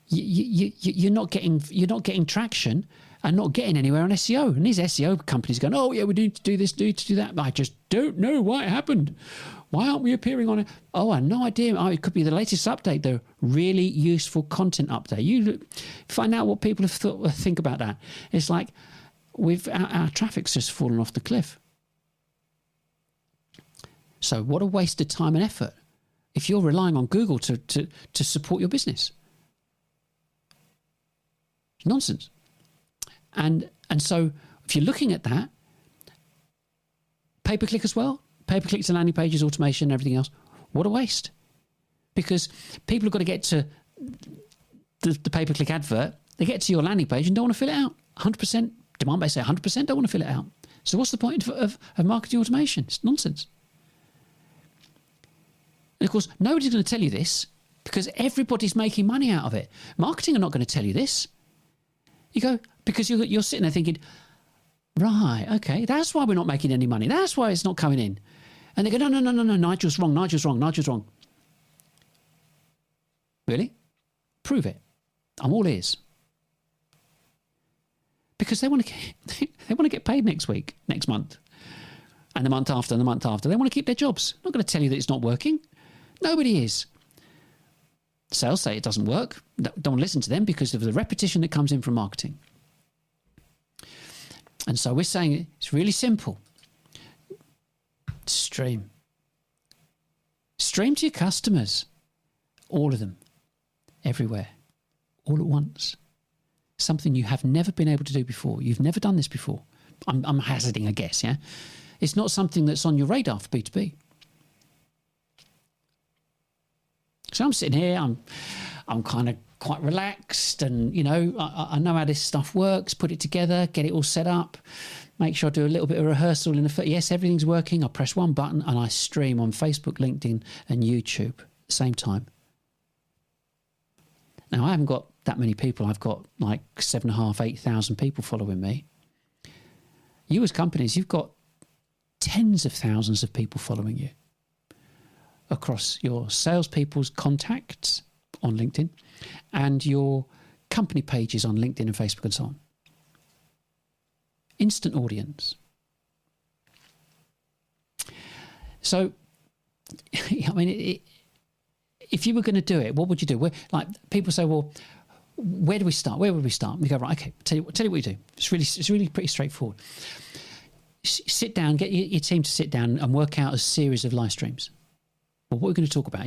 you're not getting traction and not getting anywhere on SEO. And these SEO companies going, oh yeah, we need to do this, need to do that. But I just don't know why it happened. Why aren't we appearing on it? Oh, I have no idea. Oh, it could be the latest update, the really useful content update. You find out what people think about that. It's like our traffic's just fallen off the cliff. So what a waste of time and effort if you're relying on Google to support your business. Nonsense. And so if you're looking at that, pay-per-click as well, pay-per-click to landing pages, automation, everything else, what a waste. Because people have got to get to the pay-per-click advert, they get to your landing page and don't want to fill it out. 100%, demand-based say 100% don't want to fill it out. So what's the point of marketing automation? It's nonsense. And of course, nobody's going to tell you this because everybody's making money out of it. Marketing are not going to tell you this. You go, because you're sitting there thinking, right, okay, that's why we're not making any money. That's why it's not coming in. And they go, no, Nigel's wrong. Really? Prove it. I'm all ears. Because they want to get paid next week, next month, and the month after, and the month after. They want to keep their jobs. I'm not going to tell you that it's not working. Nobody is. Sales say it doesn't work. Don't listen to them because of the repetition that comes in from marketing. And so we're saying it's really simple. Stream. Stream to your customers. All of them. Everywhere. All at once. Something you have never been able to do before. You've never done this before. I'm hazarding a guess, yeah? It's not something that's on your radar for B2B. So I'm sitting here, I'm kind of quite relaxed, and, you know, I know how this stuff works, put it together, get it all set up, make sure I do a little bit of rehearsal yes, everything's working. I press one button and I stream on Facebook, LinkedIn and YouTube at the same time. Now, I haven't got that many people. I've got like 7,500, 8,000 people following me. You as companies, you've got tens of thousands of people following you across your salespeople's contacts on LinkedIn and your company pages on LinkedIn and Facebook and so on. Instant audience. So, I mean, if you were going to do it, what would you do? Like, people say, well, where do we start? Where would we start? And we go, right, okay, tell you what you do. It's really pretty straightforward. Sit down, get your team to sit down and work out a series of live streams. Well, what we're going to talk about,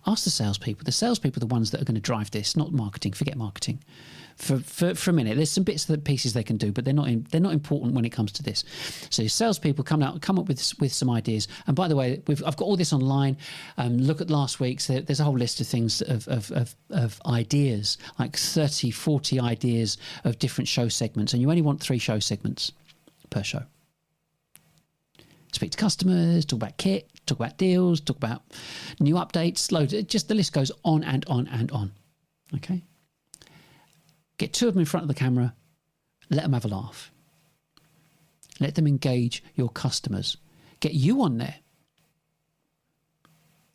ask the salespeople. The salespeople are the ones that are going to drive this, not marketing. Forget marketing for a minute. There's some bits and pieces they can do, but they're not important when it comes to this. So your salespeople come up with some ideas. And by the way, I've got all this online. Look at last week's. There's a whole list of things of ideas, like 30, 40 ideas of different show segments, and you only want 3 show segments per show. Speak to customers, talk about kit, talk about deals, talk about new updates, loads. Just the list goes on and on and on. Okay? Get 2 of them in front of the camera. Let them have a laugh. Let them engage your customers. Get you on there.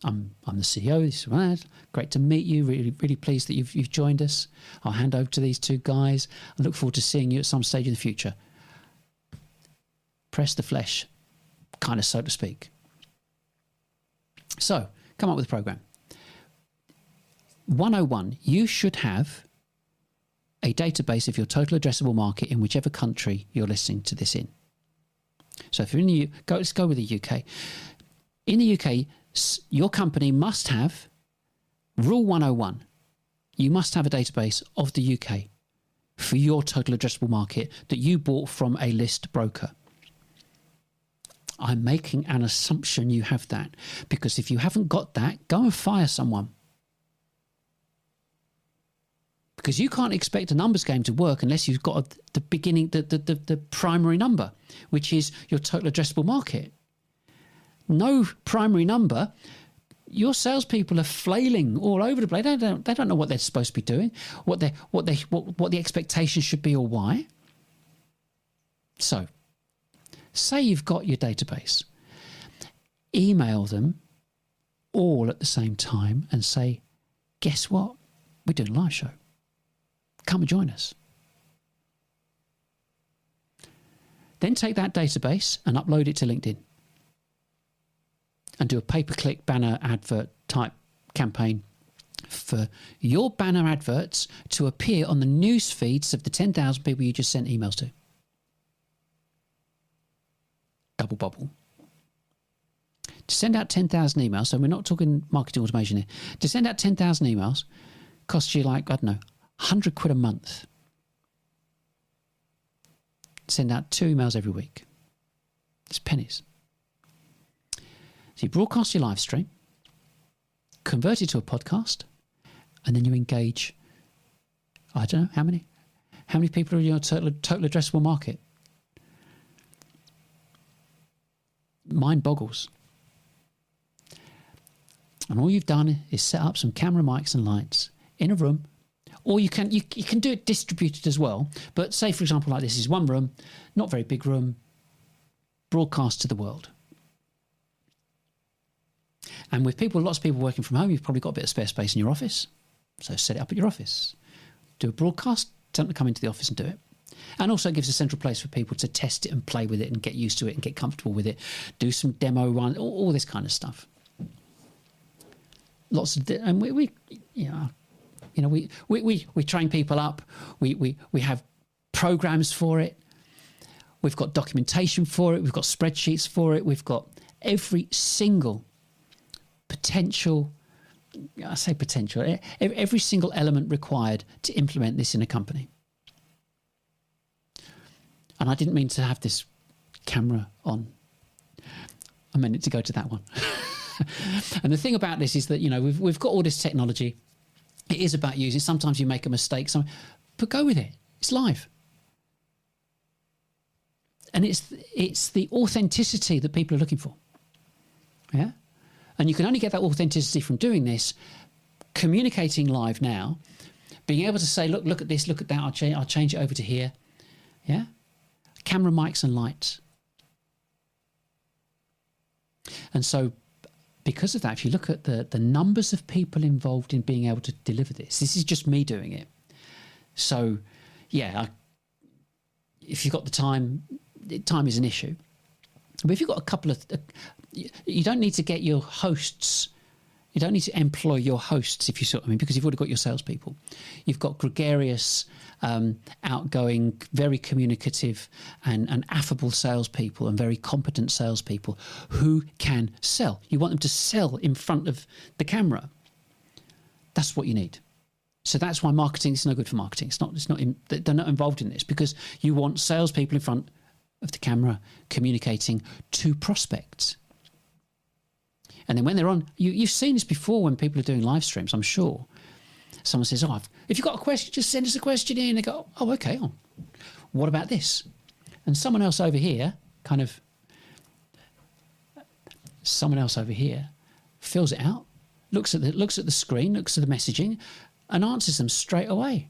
I'm the CEO. This is Rad. Great to meet you. Really, really pleased that you've joined us. I'll hand over to these 2 guys. I look forward to seeing you at some stage in the future. Press the flesh, kind of, so to speak. So, come up with a program. 101, you should have a database of your total addressable market in whichever country you're listening to this in. So if you're in the let's go with the UK. In the UK, your company must have Rule 101. You must have a database of the UK for your total addressable market that you bought from a list broker. I'm making an assumption you have that, because if you haven't got that, go and fire someone. Because you can't expect a numbers game to work unless you've got the beginning, the primary number, which is your total addressable market. No primary number, your salespeople are flailing all over the place. They don't know what they're supposed to be doing, what the expectations should be, or why. So, say you've got your database. Email them all at the same time and say, guess what? We're doing a live show. Come and join us. Then take that database and upload it to LinkedIn. And do a pay-per-click banner advert type campaign for your banner adverts to appear on the news feeds of the 10,000 people you just sent emails to. Double bubble. To send out 10,000 emails, so we're not talking marketing automation here, to send out 10,000 emails costs you like, I don't know, 100 quid a month. Send out 2 emails every week. It's pennies. So you broadcast your live stream, convert it to a podcast, and then you engage, I don't know, how many people are in your total addressable market? Mind boggles. And all you've done is set up some camera mics and lights in a room, or you can do it distributed as well. But say, for example, like this is one room, not very big room, broadcast to the world. And with lots of people working from home, you've probably got a bit of spare space in your office. So set it up at your office. Do a broadcast, tell them to come into the office and do it. And also it gives a central place for people to test it and play with it and get used to it and get comfortable with it. Do some demo run, all this kind of stuff. Lots of, and we train people up. We have programs for it. We've got documentation for it. We've got spreadsheets for it. We've got every single every single element required to implement this in a company. And I didn't mean to have this camera on. I meant it to go to that one. And the thing about this is that, you know, we've got all this technology. It is about using. Sometimes you make a mistake, but go with it. It's live. And it's the authenticity that people are looking for. Yeah? And you can only get that authenticity from doing this, communicating live now, being able to say, look at this, look at that, I'll change it over to here. Yeah? Camera, mics and lights. And so because of that, if you look at the numbers of people involved in being able to deliver this is just me doing it. So, yeah, if you've got the time is an issue. But if you've got a couple of... you don't need to get your hosts... You don't need to employ your hosts, if you see what I mean, because you've already got your salespeople. You've got gregarious, outgoing, very communicative and affable salespeople and very competent salespeople who can sell. You want them to sell in front of the camera. That's what you need. So that's why marketing is no good for marketing. They're not involved in this because you want salespeople in front of the camera communicating to prospects. And then when they're on, you've seen this before when people are doing live streams, I'm sure. Someone says, if you've got a question, just send us a question in. They go, okay. What about this? And someone else over here fills it out, looks at the screen, looks at the messaging, and answers them straight away.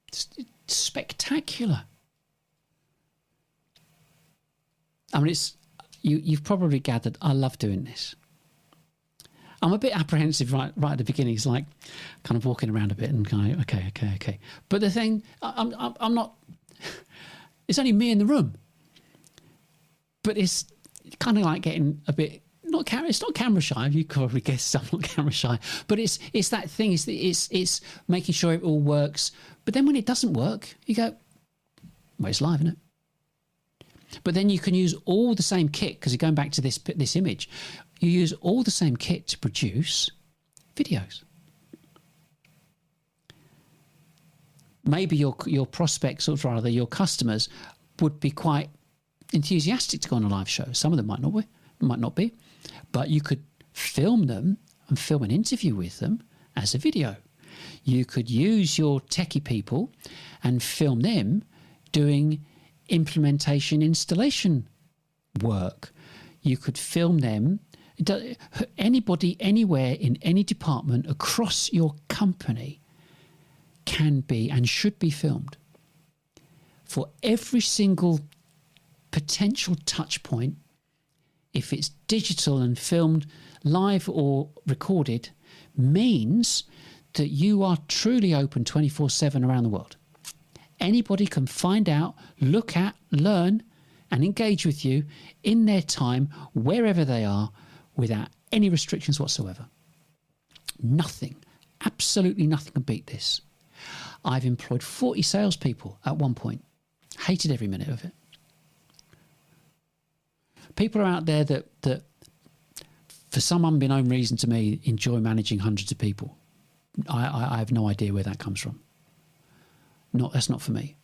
It's spectacular. I mean, you've probably gathered, I love doing this. I'm a bit apprehensive right at the beginning. It's like kind of walking around a bit and going, okay. But the thing, I'm not, it's only me in the room. But it's kind of like getting a bit, it's not camera shy. You probably guessed I'm not camera shy. But it's that thing, it's making sure it all works. But then when it doesn't work, you go, well, it's live, isn't it? But then you can use all the same kit, because you're going back to this image. You use all the same kit to produce videos. Maybe your prospects, or rather your customers, would be quite enthusiastic to go on a live show. Some of them might not be. But you could film them and film an interview with them as a video. You could use your techie people and film them doing implementation installation work. You could film them. Anybody anywhere in any department across your company can be and should be filmed. For every single potential touch point, if it's digital and filmed live or recorded, means that you are truly open 24/7 around the world. Anybody can find out, look at, learn and engage with you in their time, wherever they are, without any restrictions whatsoever. Nothing, absolutely nothing can beat this. I've employed 40 salespeople at one point. Hated every minute of it. People are out there that for some unbeknown reason to me, enjoy managing hundreds of people. I have no idea where that comes from. That's not for me.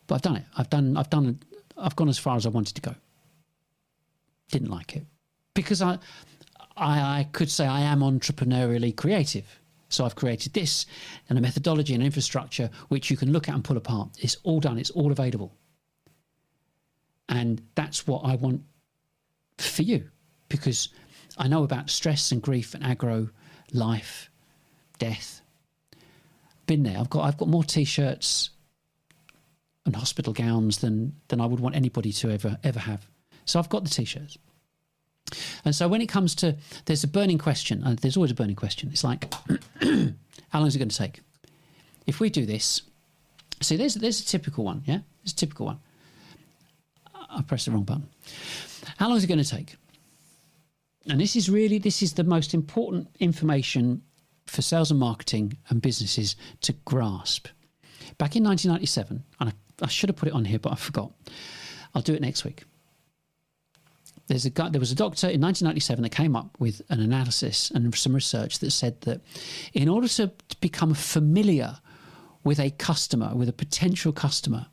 But I've done it. I've gone as far as I wanted to go. Didn't like it. Because I could say I am entrepreneurially creative. So I've created this and a methodology and infrastructure which you can look at and pull apart. It's all done. It's all available. And that's what I want for you. Because I know about stress and grief and aggro, life, death. Been there. I've got more T-shirts and hospital gowns than I would want anybody to ever have. So I've got the T-shirts. And so when it comes to, there's a burning question. There's always a burning question. It's like, how long is it going to take? If we do this, see, there's a typical one. Yeah, there's a typical one. I pressed the wrong button. How long is it going to take? And this is the most important information for sales and marketing and businesses to grasp. Back in 1997, and I should have put it on here, but I forgot. I'll do it next week. There was a doctor in 1997 that came up with an analysis and some research that said that in order to become familiar with a customer, with a potential customer,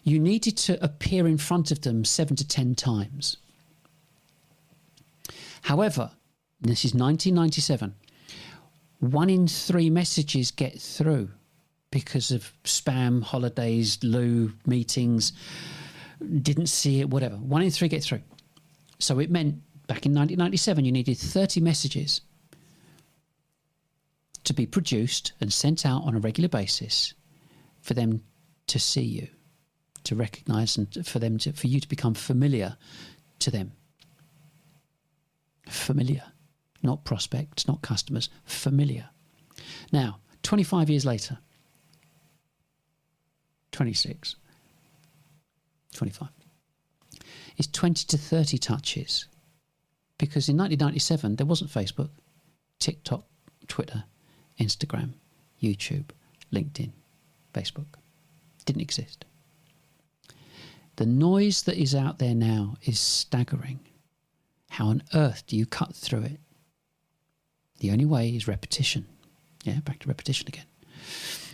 you needed to appear in front of them 7 to 10 times. However, this is 1997, 1 in 3 messages get through because of spam, holidays, loo, meetings, didn't see it, whatever. 1 in 3 get through. So it meant back in 1997, you needed 30 messages to be produced and sent out on a regular basis for them to see you, to recognise, and for you to become familiar to them. Familiar, not prospects, not customers, familiar. Now, 25 years later, 26, 25, it's 20 to 30 touches, because in 1997 there wasn't Facebook, TikTok, Twitter, Instagram, YouTube, LinkedIn, Facebook. Didn't exist. The noise that is out there now is staggering. How on earth do you cut through it? The only way is repetition. Yeah, back to repetition again.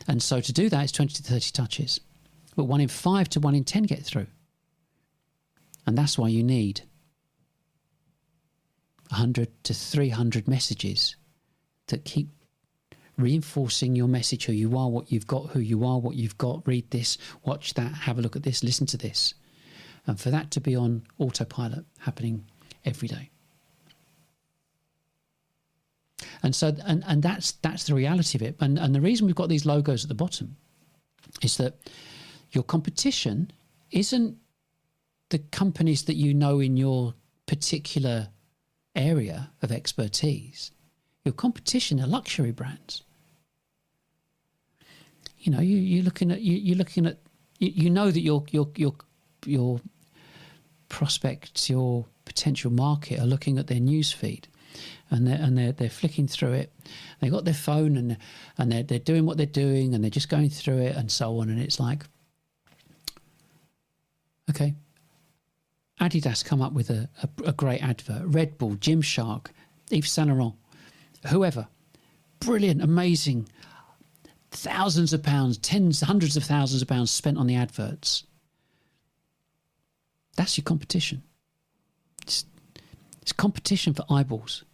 And so to do that, it's 20 to 30 touches. But 1 in 5 to 1 in 10 get through. And that's why you need 100 to 300 messages that keep reinforcing your message, who you are, what you've got, who you are, what you've got, read this, watch that, have a look at this, listen to this. And for that to be on autopilot, happening every day. And so, and that's the reality of it. And the reason we've got these logos at the bottom is that your competition isn't the companies that you know in your particular area of expertise. Your competition are luxury brands. You know, you're looking at you know that your prospects, your potential market are looking at their news feed, and they're flicking through it. They got their phone and they're doing what they're doing, and they're just going through it and so on. And it's like, okay, Adidas come up with a great advert. Red Bull, Gymshark, Yves Saint Laurent, whoever, brilliant, amazing. Thousands of pounds, hundreds of thousands of pounds spent on the adverts. That's your competition. It's competition for eyeballs.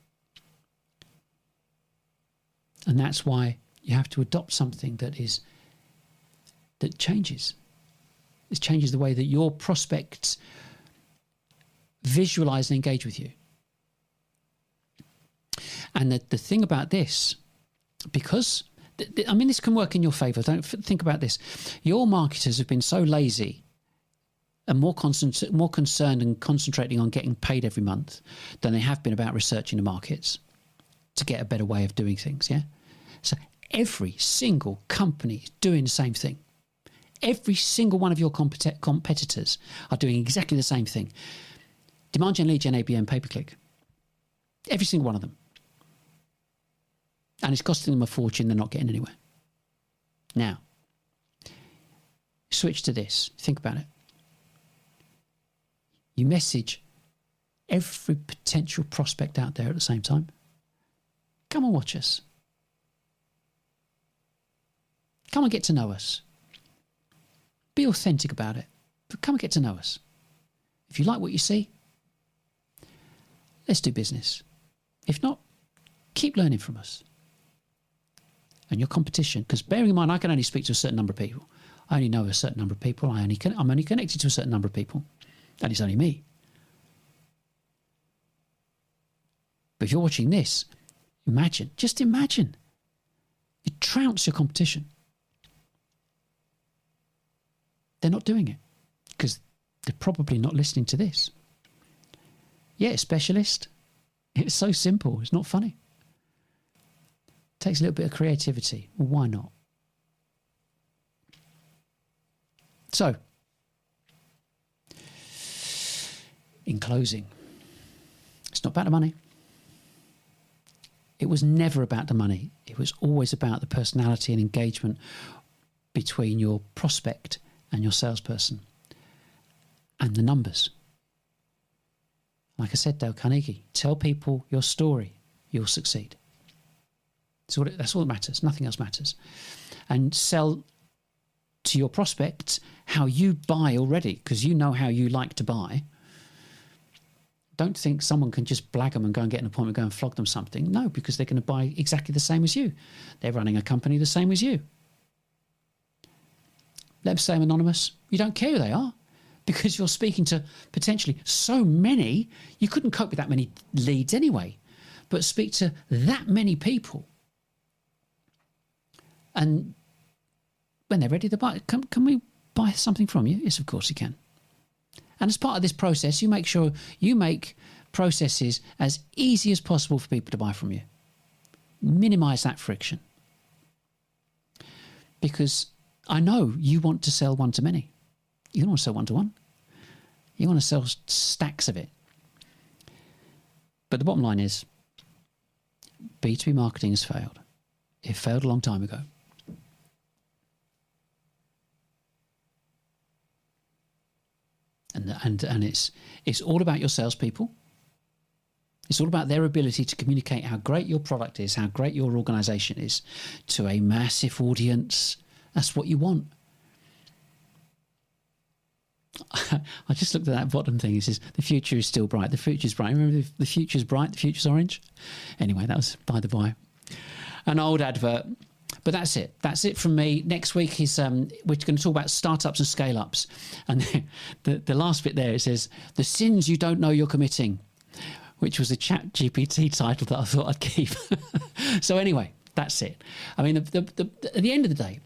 And that's why you have to adopt something that changes. It changes the way that your prospects visualize and engage with you. And the thing about this, because, I mean, this can work in your favour. Don't think about this. Your marketers have been so lazy and more concerned and concentrating on getting paid every month than they have been about researching the markets to get a better way of doing things, yeah? So every single company is doing the same thing. Every single one of your competitors are doing exactly the same thing. Demand gen, lead gen, ABM, pay-per-click. Every single one of them. And it's costing them a fortune. They're not getting anywhere. Now, switch to this. Think about it. You message every potential prospect out there at the same time. Come and watch us. Come and get to know us. Be authentic about it, but come and get to know us. If you like what you see, let's do business. If not, keep learning from us. And your competition, because bearing in mind, I can only speak to a certain number of people. I only know a certain number of people. I'm only connected to a certain number of people. And it's only me. But if you're watching this, just imagine. You trounce your competition. They're not doing it because they're probably not listening to this. Yeah, specialist. It's so simple. It's not funny. It takes a little bit of creativity. Well, why not? So, in closing, it's not about the money. It was never about the money. It was always about the personality and engagement between your prospect and your salesperson and the numbers. Like I said, Dale Carnegie, tell people your story, you'll succeed. That's all that matters. Nothing else matters. And sell to your prospects how you buy already, because you know how you like to buy. Don't think someone can just blag them and go and get an appointment, go and flog them something. No, because they're going to buy exactly the same as you. They're running a company the same as you. Let them say I'm anonymous. You don't care who they are, because you're speaking to potentially so many. You couldn't cope with that many leads anyway, but speak to that many people. And when they're ready to buy, can we buy something from you? Yes, of course you can. And as part of this process, you make sure you make processes as easy as possible for people to buy from you. Minimise that friction. Because I know you want to sell one-to-many. You don't want to sell one-to-one. You want to sell stacks of it. But the bottom line is, B2B marketing has failed. It failed a long time ago. And it's all about your salespeople. It's all about their ability to communicate how great your product is, how great your organisation is to a massive audience. That's what you want. I just looked at that bottom thing. It says, the future is still bright. The future's bright. Remember, the future's bright, the future's orange? Anyway, that was by the by. An old advert. But that's it. That's it from me. Next week is we're going to talk about startups and scale-ups. And the last bit there, it says, the sins you don't know you're committing, which was a ChatGPT title that I thought I'd keep. So anyway, that's it. I mean, at the end of the day,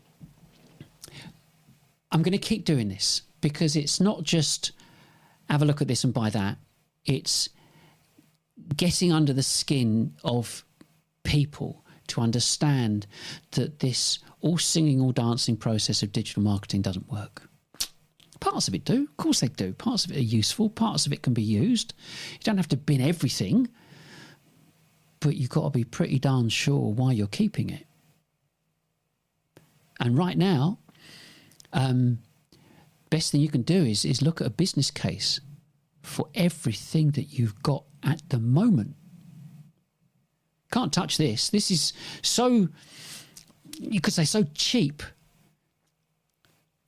I'm going to keep doing this, because it's not just have a look at this and buy that. It's getting under the skin of people to understand that this all singing, all dancing process of digital marketing doesn't work. Parts of it do. Of course they do. Parts of it are useful. Parts of it can be used. You don't have to bin everything, but you've got to be pretty darn sure why you're keeping it. And right now, best thing you can do is look at a business case for everything that you've got at the moment. Can't touch this. This is so, you could say, so cheap,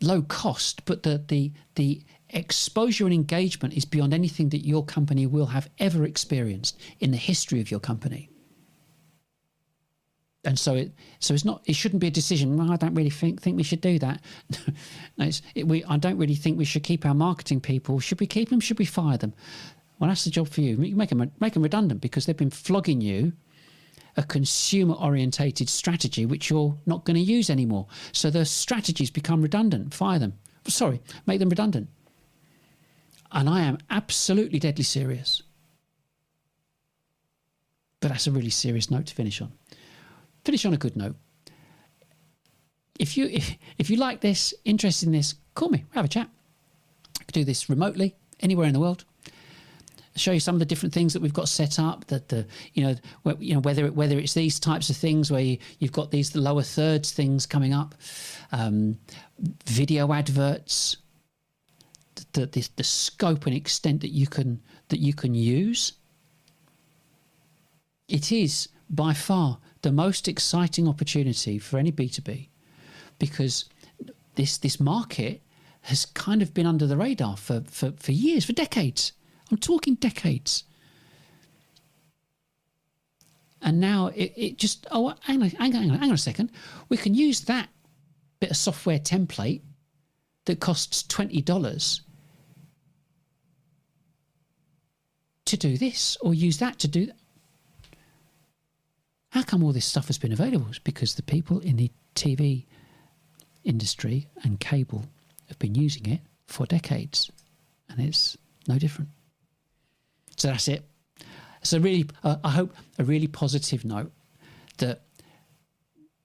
low cost, but the exposure and engagement is beyond anything that your company will have ever experienced in the history of your company. And so it's not. It shouldn't be a decision. Well, I don't really think we should do that. No, I don't really think we should keep our marketing people. Should we keep them? Should we fire them? Well, that's the job for you. Make them redundant, because they've been flogging you a consumer-orientated strategy which you're not going to use anymore. So the strategies become redundant. Fire them. Sorry, make them redundant. And I am absolutely deadly serious. But that's a really serious note to finish on. Finish on a good note. If you like this, interested in this, call me. Have a chat. I can do this remotely, anywhere in the world. Show you some of the different things that we've got set up. That whether it's these types of things where you've got the lower thirds things coming up, video adverts, the scope and extent that you can use. It is by far the most exciting opportunity for any B2B, because this market has kind of been under the radar for years, for decades. I'm talking decades. And now it just, hang on a second. We can use that bit of software template that costs $20 to do this, or use that to do that. How come all this stuff has been available? It's because the people in the TV industry and cable have been using it for decades, and it's no different. So that's it. It's I hope, a really positive note that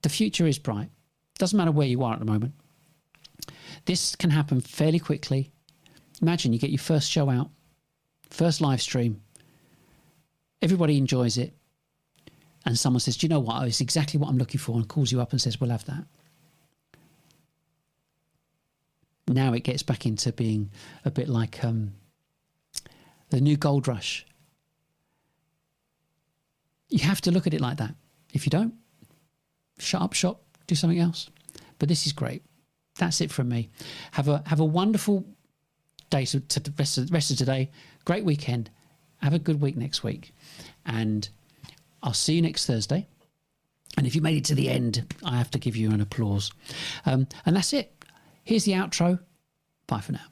the future is bright. Doesn't matter where you are at the moment. This can happen fairly quickly. Imagine you get your first show out, first live stream. Everybody enjoys it. And someone says, do you know what? It's exactly what I'm looking for, and calls you up and says, we'll have that. Now it gets back into being a bit like the new gold rush. You have to look at it like that. If you don't, shut up shop, do something else. But this is great. That's it from me. Have a wonderful day to the rest of today. Great weekend. Have a good week next week. And I'll see you next Thursday. And if you made it to the end, I have to give you an applause. And that's it. Here's the outro. Bye for now.